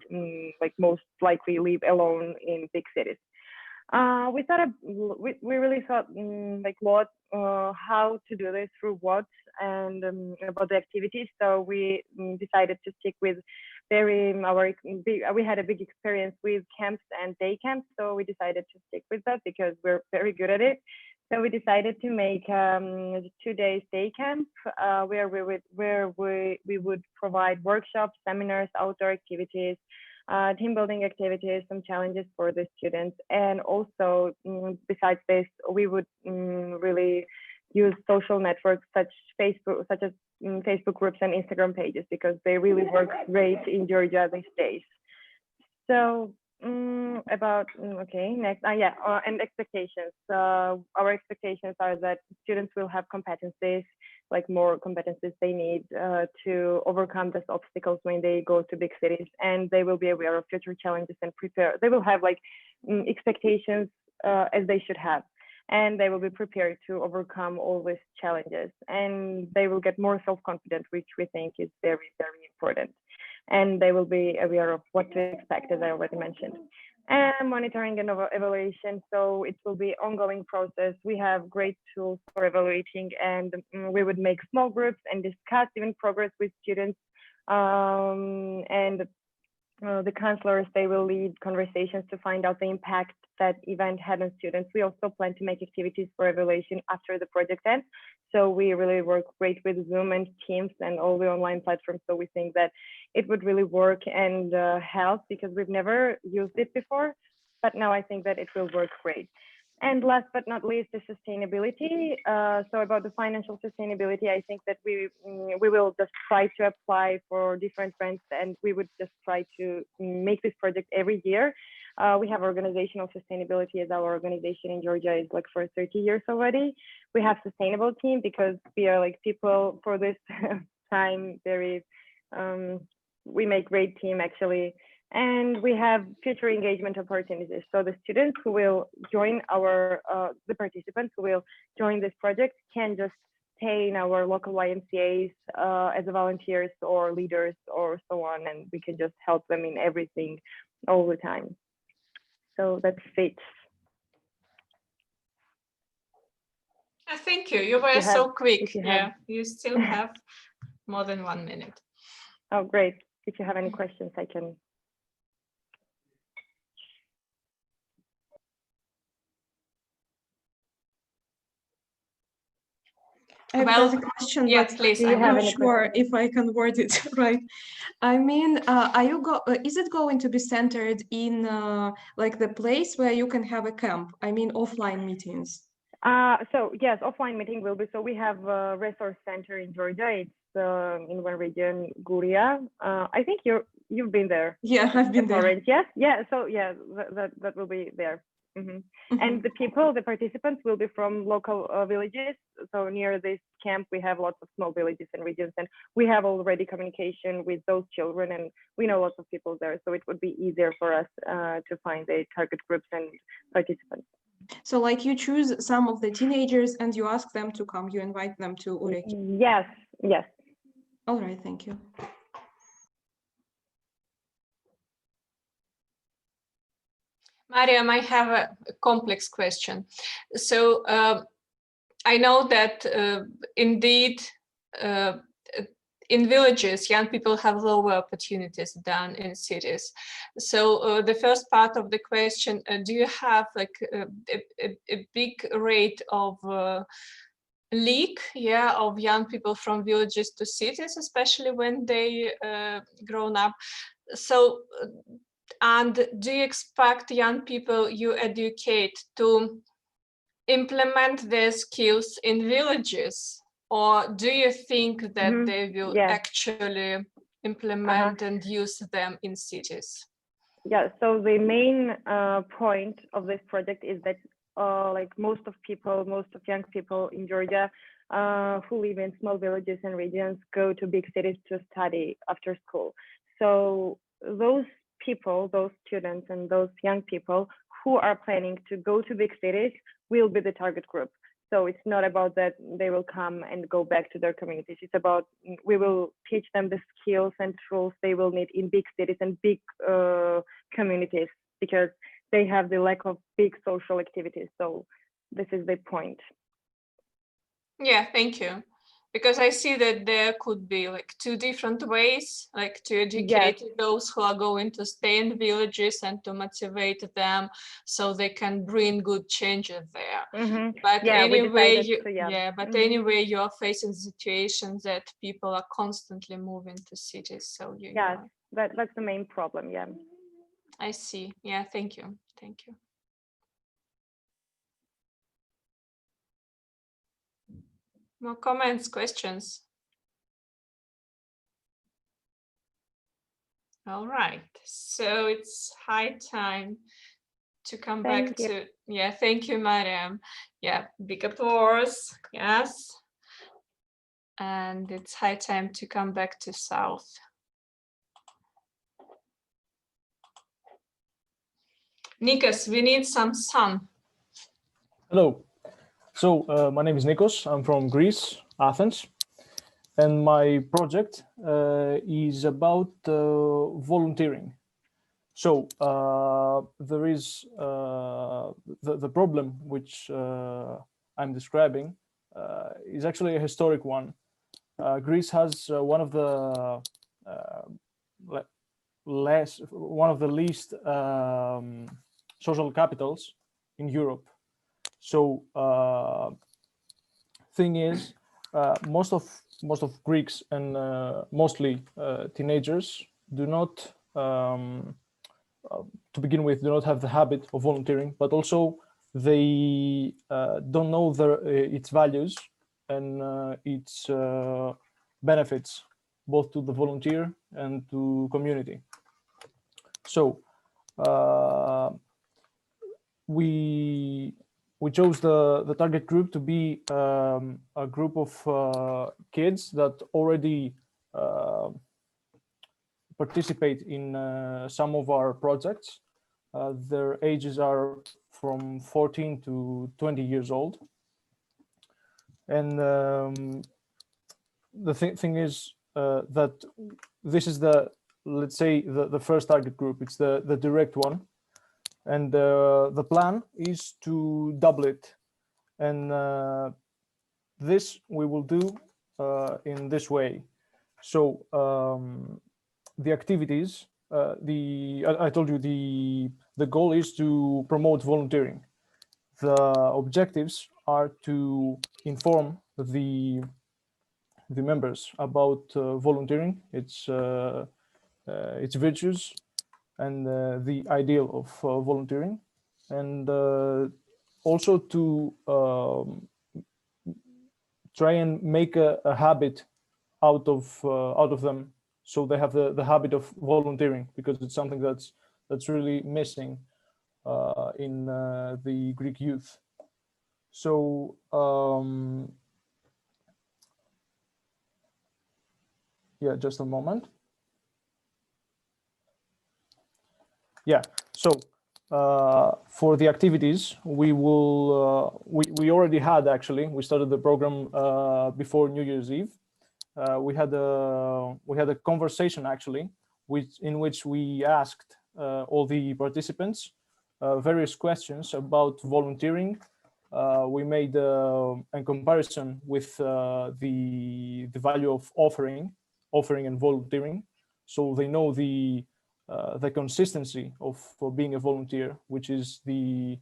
Speaker 17: most likely live alone in big cities. We really thought what how to do this, through what, and about the activities. So we decided to stick with we had a big experience with camps and day camps, so we decided to stick with that because we're very good at it. So we decided to make 2 days day camp where we would provide workshops, seminars, outdoor activities, team building activities, some challenges for the students, and also besides this, we would really use social networks such as Facebook groups and Instagram pages, because they really work great in Georgia these days. So and expectations. Our expectations are that students will have competencies, more competencies they need to overcome these obstacles when they go to big cities, and they will be aware of future challenges and prepare. They will have expectations as they should have, and they will be prepared to overcome all these challenges, and they will get more self-confident, which we think is very, very important. And they will be aware of what to expect, as I already mentioned. And monitoring and evaluation, so it will be ongoing process. We have great tools for evaluating, and we would make small groups and discuss even progress with students. The counselors, they will lead conversations to find out the impact that event had on students. We also plan to make activities for evaluation after the project ends. So we really work great with Zoom and Teams and all the online platforms. So we think that it would really work and help, because we've never used it before, but now I think that it will work great. And last but not least, the sustainability. So about the financial sustainability, I think that we will just try to apply for different grants, and we would just try to make this project every year. We have organizational sustainability as our organization in Georgia is like for 30 years already. We have sustainable team because we are like people for this time, we make great team actually. And we have future engagement opportunities. So the students who will join the participants who will join this project can just stay in our local YMCAs as volunteers or leaders or so on, and we can just help them in everything all the time. So that's it.
Speaker 1: Thank you. You were so quick. Yeah, you still have more than 1 minute.
Speaker 17: Oh, great. If you have any questions, I can.
Speaker 19: I have a question,
Speaker 1: yes,
Speaker 19: but
Speaker 1: please.
Speaker 19: I'm not sure if I can word it right. I mean, is it going to be centered in like the place where you can have a camp? I mean, offline meetings.
Speaker 17: So yes, offline meeting will be. So we have a resource center in Georgia. It's in one region, Guria. I think you've been there.
Speaker 19: Yeah, I've been there.
Speaker 17: Orange. Yes, yeah. So yeah, that will be there. And the participants will be from local villages. So near this camp, we have lots of small villages and regions, and we have already communication with those children, and we know lots of people there. So it would be easier for us to find the target groups and participants.
Speaker 19: So like you choose some of the teenagers and you ask them to come, you invite them to Ureki.
Speaker 17: Yes, yes.
Speaker 19: All right, thank you.
Speaker 1: Mariam, I have a complex question. So I know that indeed in villages, young people have lower opportunities than in cities. So the first part of the question, do you have like a big rate of leak, of young people from villages to cities, especially when they grown up? So, and do you expect young people you educate to implement their skills in villages, or do you think that they will actually implement and use them in cities?
Speaker 17: Yeah, so the main point of this project is that like most of young people in Georgia who live in small villages and regions go to big cities to study after school. So those people, those students and those young people who are planning to go to big cities will be the target group. So it's not about that they will come and go back to their communities. It's about we will teach them the skills and tools they will need in big cities and big communities, because they have the lack of big social activities. So this is the point.
Speaker 1: Yeah, thank you. Because I see that there could be like two different ways, like to educate those who are going to stay in villages and to motivate them so they can bring good changes there. But anyway, anyway, you are facing situations that people are constantly moving to cities. So
Speaker 17: that's the main problem. Yeah,
Speaker 1: I see. Yeah, thank you. Thank you. More comments, questions? All right, so it's high time to come back to, thank you, Mariam. Yeah, big applause, yes. And it's high time to come back to South. Nikos, we need some sun.
Speaker 11: Hello. So my name is Nikos. I'm from Greece, Athens, and my project is about volunteering. So there is the problem which I'm describing is actually a historic one. Greece has one of the least social capitals in Europe. So thing is, most of Greeks and mostly teenagers do not, to begin with, do not have the habit of volunteering, but also they don't know its values and its benefits, both to the volunteer and to community. So we chose the target group to be a group of kids that already participate in some of our projects. Their ages are from 14 to 20 years old. And the thing is that this is let's say the first target group. It's the direct one. And the plan is to double it. And this we will do in this way. So the activities, I told you the goal is to promote volunteering. The objectives are to inform the members about volunteering, its virtues, and the ideal of volunteering, and also to try and make a habit out of them, so they have the habit of volunteering, because it's something that's really missing in the Greek youth. So yeah, just a moment. Yeah, so for the activities, we will we already had, actually, we started the program before New Year's Eve. We had a conversation, actually, in which we asked all the participants various questions about volunteering. We made a comparison with the value of offering and volunteering, so they know the consistency of being a volunteer, which is the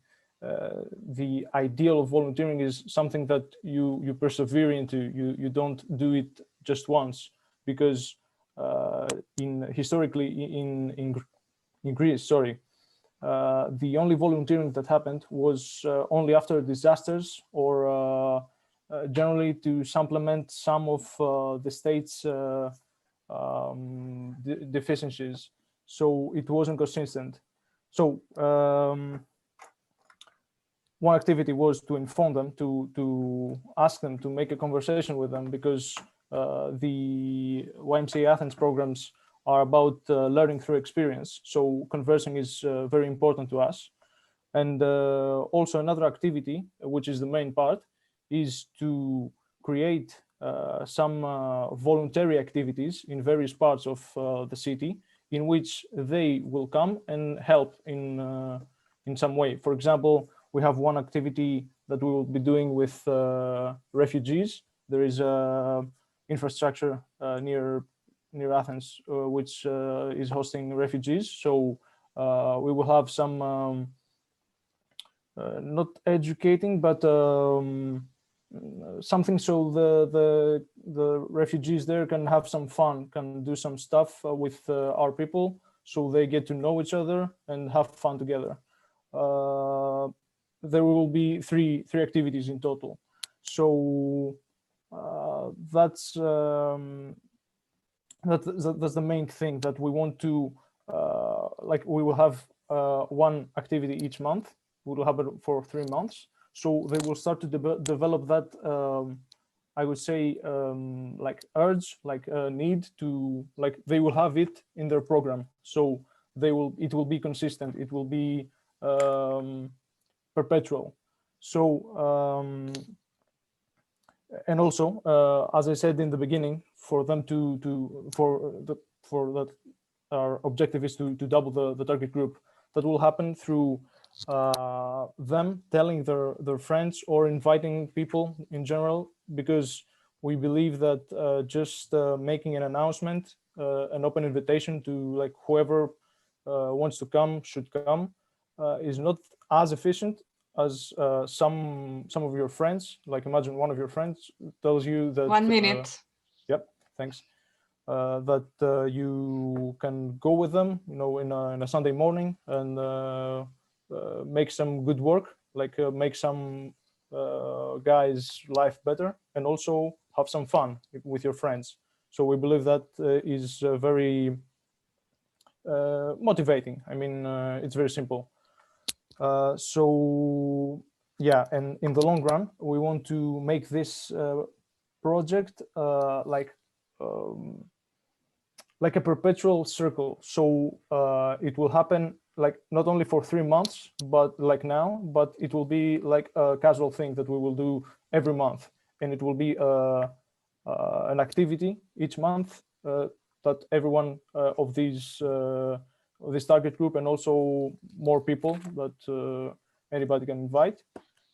Speaker 11: ideal of volunteering is something that you persevere into. You don't do it just once, because historically in Greece, sorry, the only volunteering that happened was only after disasters, or generally to supplement some of the state's deficiencies. So it wasn't consistent. So one activity was to inform them, to ask them, to make a conversation with them, because the YMCA Athens programs are about learning through experience. So conversing is very important to us. And also another activity, which is the main part, is to create some voluntary activities in various parts of the city, in which they will come and help in some way. For example, we have one activity that we will be doing with refugees. There is infrastructure near Athens, which is hosting refugees. So we will have some not educating, but something so the refugees there can have some fun, can do some stuff with our people, so they get to know each other and have fun together. There will be three activities in total. So that's the main thing that we want to like. We will have one activity each month. We will have it for 3 months. So they will start to develop that, I would say, like urge, like need to, like they will have it in their program. So it will be consistent. It will be perpetual. So and also, as I said in the beginning, for them for that, our objective is to double the target group. That will happen through them telling their friends or inviting people in general, because we believe that just making an announcement, an open invitation to like whoever wants to come should come, is not as efficient as some of your friends. Like imagine one of your friends tells you that
Speaker 1: 1 minute.
Speaker 11: Yep, thanks. That you can go with them, in a Sunday morning and make some good work like make some guys' life better, and also have some fun with your friends. So we believe that is very motivating. I mean, it's very simple. So yeah, and in the long run, we want to make this project like a perpetual circle. So it will happen like not only for 3 months, but like now, but it will be like a casual thing that we will do every month, and it will be an activity each month that everyone of this target group, and also more people that anybody can invite.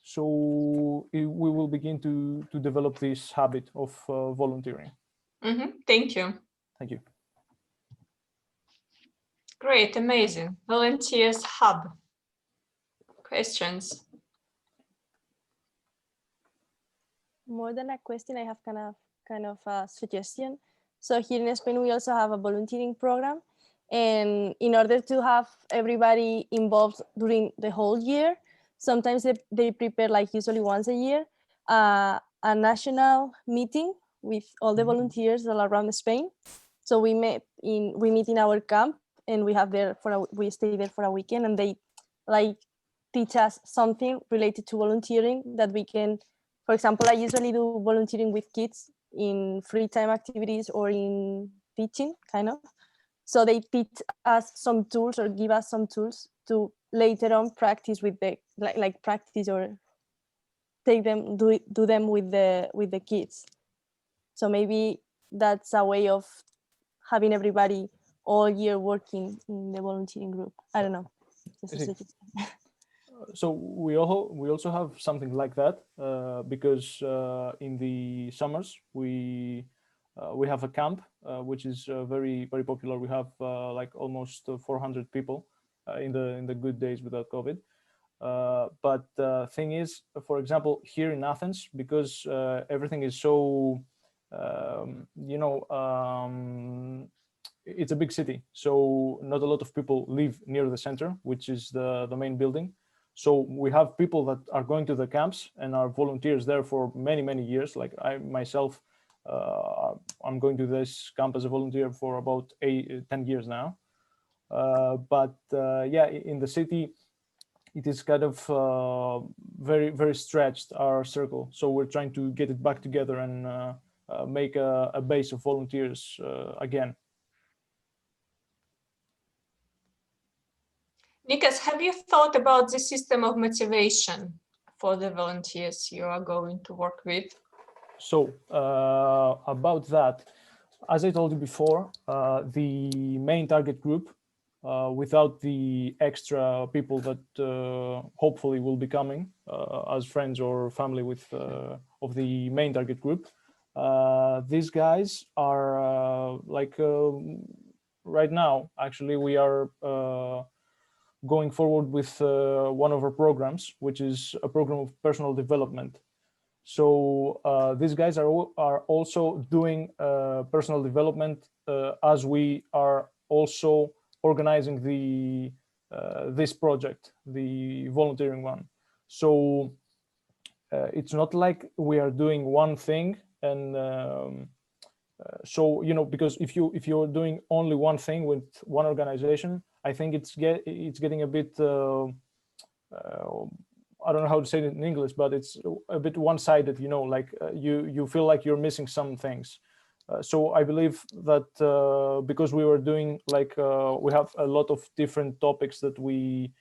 Speaker 11: So we will begin to develop this habit of volunteering.
Speaker 1: Thank you.
Speaker 11: Thank you.
Speaker 1: Great, amazing. Volunteers Hub. Questions?
Speaker 10: More than a question, I have kind of a suggestion. So here in Spain, we also have a volunteering program. And in order to have everybody involved during the whole year, sometimes they prepare, like usually once a year, a national meeting with all the volunteers all around Spain. So we meet in our camp, and we stay there for a weekend, and they like teach us something related to volunteering that we can. For example, I usually do volunteering with kids in free time activities or in teaching, kind of. So they teach us some tools or give us some tools to later on practice with the like practice or take them do them with the kids. So maybe that's a way of having everybody all year working in the volunteering group. I don't know.
Speaker 11: So we also have something like that because in the summers we have a camp which is very popular. We have like almost 400 people in the good days without COVID. But the thing is, for example, here in Athens, because everything is so it's a big city, so not a lot of people live near the center, which is the main building. So we have people that are going to the camps and are volunteers there for many years. Like I myself, I'm going to this camp as a volunteer for about 10 years now. But yeah, in the city, it is kind of very stretched, our circle. So we're trying to get it back together and make a base of volunteers again.
Speaker 1: Nikas, have you thought about the system of motivation for the volunteers you are going to work with?
Speaker 11: So about that, as I told you before, the main target group, without the extra people that hopefully will be coming as friends or family with of the main target group, these guys are right now, actually, we are going forward with one of our programs, which is a program of personal development. So these guys are also doing personal development as we are also organizing this project, the volunteering one. So it's not like we are doing one thing, and so because if you're doing only one thing with one organization, I think it's getting a bit I don't know how to say it in English, but it's a bit one-sided, like you feel like you're missing some things. So I believe that because we were doing we have a lot of different topics that we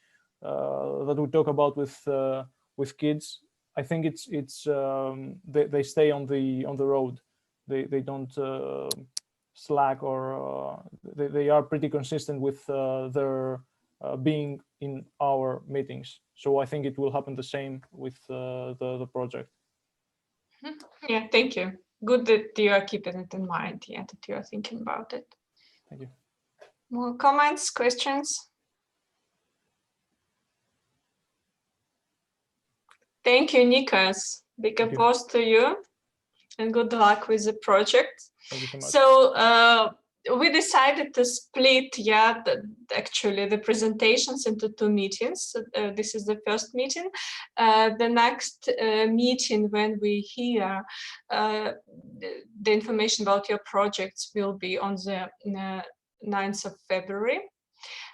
Speaker 11: talk about with kids. I think it's they stay on the road. They don't slack, or they are pretty consistent with their being in our meetings. So I think it will happen the same with the project.
Speaker 1: Yeah, thank you. Good that you are keeping it in mind, yeah, that you are thinking about it.
Speaker 11: Thank you.
Speaker 1: More comments, questions? Thank you, Nikas. Big applause to you, and good luck with the project.
Speaker 11: Thank you so much.
Speaker 1: So we decided to split, actually the presentations into 2 meetings. This is the first meeting. The next meeting, when we hear the information about your projects, will be on the 9th of February.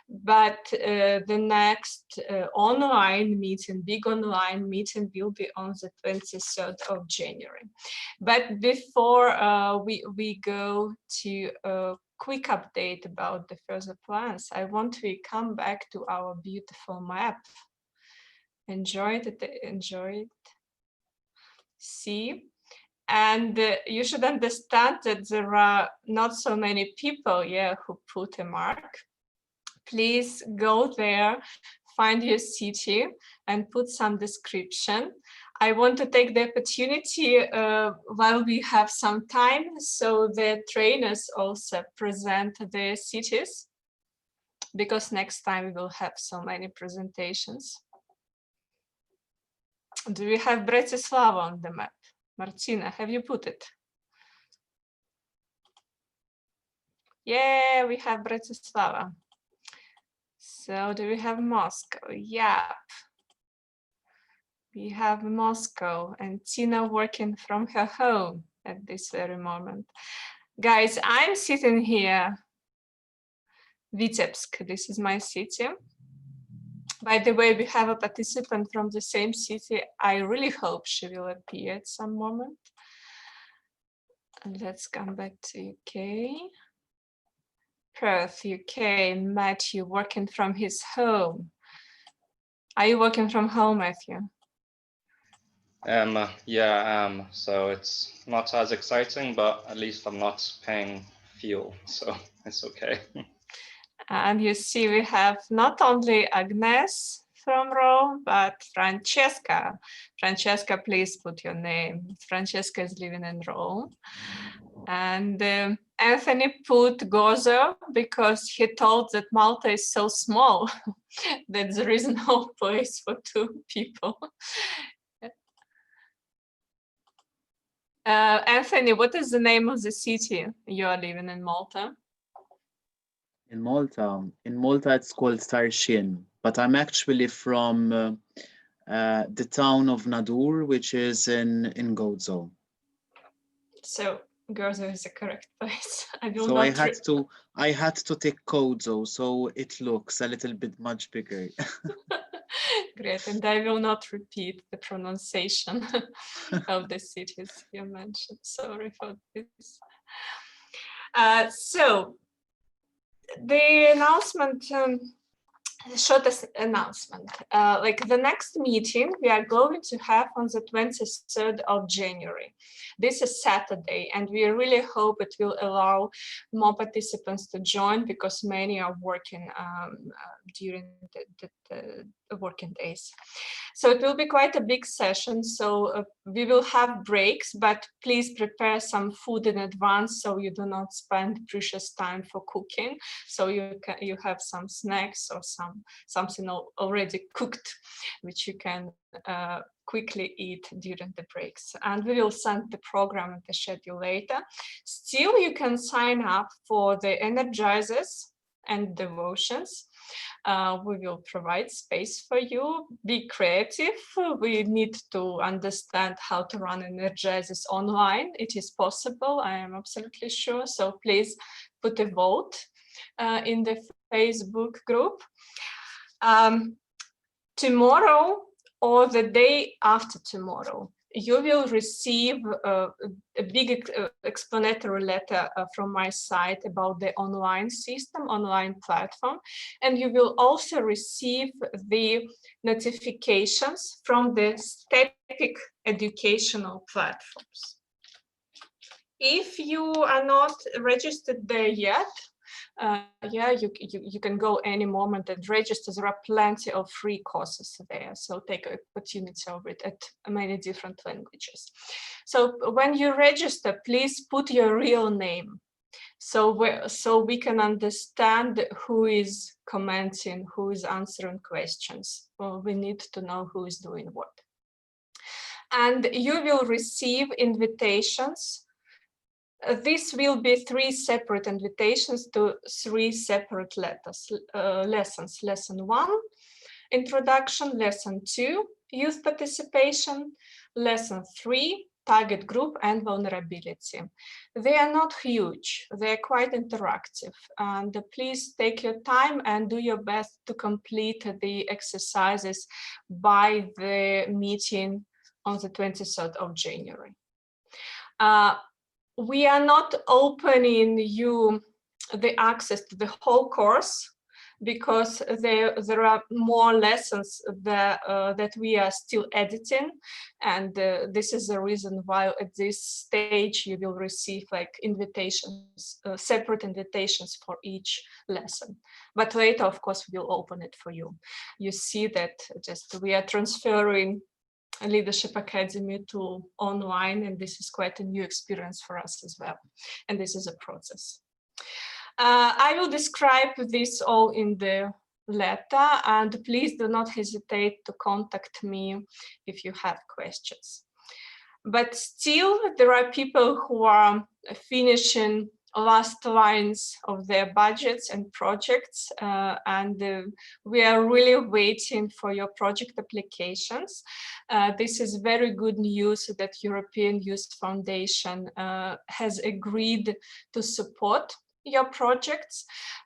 Speaker 1: But the next online meeting, big online meeting, will be on the 23rd of January. But before we go to a quick update about the further plans, I want to come back to our beautiful map. Enjoy it. See? And you should understand that there are not so many people here who put a mark. Please go there, find your city, and put some description. I want to take the opportunity while we have some time, so the trainers also present their cities, because next time we will have so many presentations. Do we have Bratislava on the map? Martina, have you put it? Yeah, we have Bratislava. So do we have Moscow? Yeah. We have Moscow, and Tina working from her home at this very moment. Guys, I'm sitting here, Vitebsk, this is my city. By the way, we have a participant from the same city. I really hope she will appear at some moment. And let's come back to UK. Perth, UK, Matthew working from his home. Are you working from home, Matthew?
Speaker 18: Yeah, I am. So it's not as exciting, but at least I'm not paying fuel, so it's okay.
Speaker 1: And you see, we have not only Agnes from Rome, but Francesca. Francesca, please put your name. Francesca is living in Rome. And Anthony put Gozo because he thought that Malta is so small that there is no place for 2 people. Anthony, what is the name of the city you are living in Malta?
Speaker 13: In Malta, it's called Starshin, but I'm actually from the town of Nadur, which is in Gozo.
Speaker 1: So Gozo is the correct place.
Speaker 13: So I had to take Gozo, so it looks a little bit much bigger.
Speaker 1: Great, and I will not repeat the pronunciation of the cities you mentioned. Sorry for this. So the announcement, shortest announcement, like the next meeting we are going to have on the 23rd of January. This is Saturday, and we really hope it will allow more participants to join, because many are working during the working days. So it will be quite a big session, so we will have breaks, but please prepare some food in advance so you do not spend precious time for cooking. So you have some snacks or something already cooked, which you can quickly eat during the breaks. And we will send the program and the schedule later. Still, you can sign up for the energizers and devotions. We will provide space for you. Be creative. We need to understand how to run energizers online. It is possible, I am absolutely sure. So please put a vote in the Facebook group. Tomorrow or the day after tomorrow, you will receive a big explanatory letter from my site about the online system, online platform, and you will also receive the notifications from the static educational platforms. If you are not registered there yet, you can go any moment and register. There are plenty of free courses there, so take opportunity of it at many different languages. So when you register, please put your real name, so we can understand who is commenting, who is answering questions. Well, we need to know who is doing what. And you will receive invitations This will be 3 separate invitations to 3 separate lessons. Lesson 1, introduction. Lesson 2, youth participation. Lesson 3, target group and vulnerability. They are not huge, they're quite interactive, and please take your time and do your best to complete the exercises by the meeting on the 23rd of January. We are not opening you the access to the whole course because there are more lessons that we are still editing, and this is the reason why at this stage you will receive like invitations, separate invitations for each lesson. But later, of course, we will open it for you. You see that just we are transferring Leadership Academy to online, and this is quite a new experience for us as well, and this is a process. I will describe this all in the letter, and please do not hesitate to contact me if you have questions. But still, there are people who are finishing last lines of their budgets and projects, and we are really waiting for your project applications. This is very good news that European Youth Foundation has agreed to support your projects,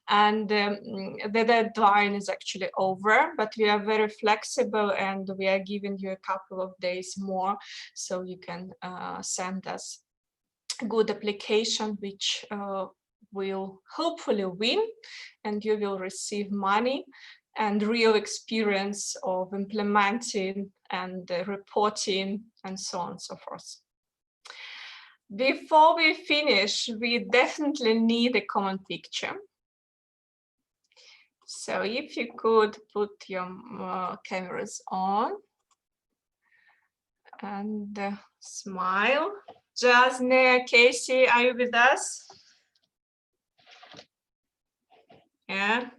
Speaker 1: and the deadline is actually over, but we are very flexible and we are giving you a couple of days more so you can send us good application which will hopefully win, and you will receive money and real experience of implementing and reporting and so on and so forth. Before we finish, we definitely need a common picture. So if you could put your cameras on and smile. Jasne, Casey, are you with us? Yeah,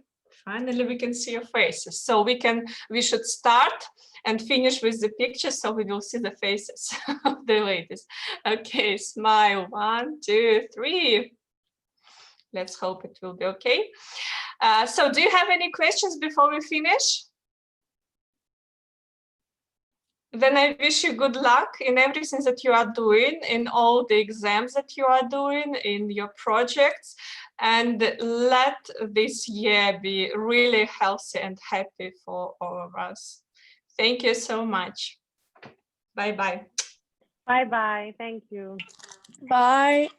Speaker 1: finally we can see your faces. So we should start and finish with the picture so we will see the faces of the ladies. Okay, smile, 1, 2, 3. Let's hope it will be okay. So do you have any questions before we finish? Then I wish you good luck in everything that you are doing, in all the exams that you are doing, in your projects, and let this year be really healthy and happy for all of us. Thank you so much. Bye-bye.
Speaker 17: Bye-bye. Thank you.
Speaker 10: Bye.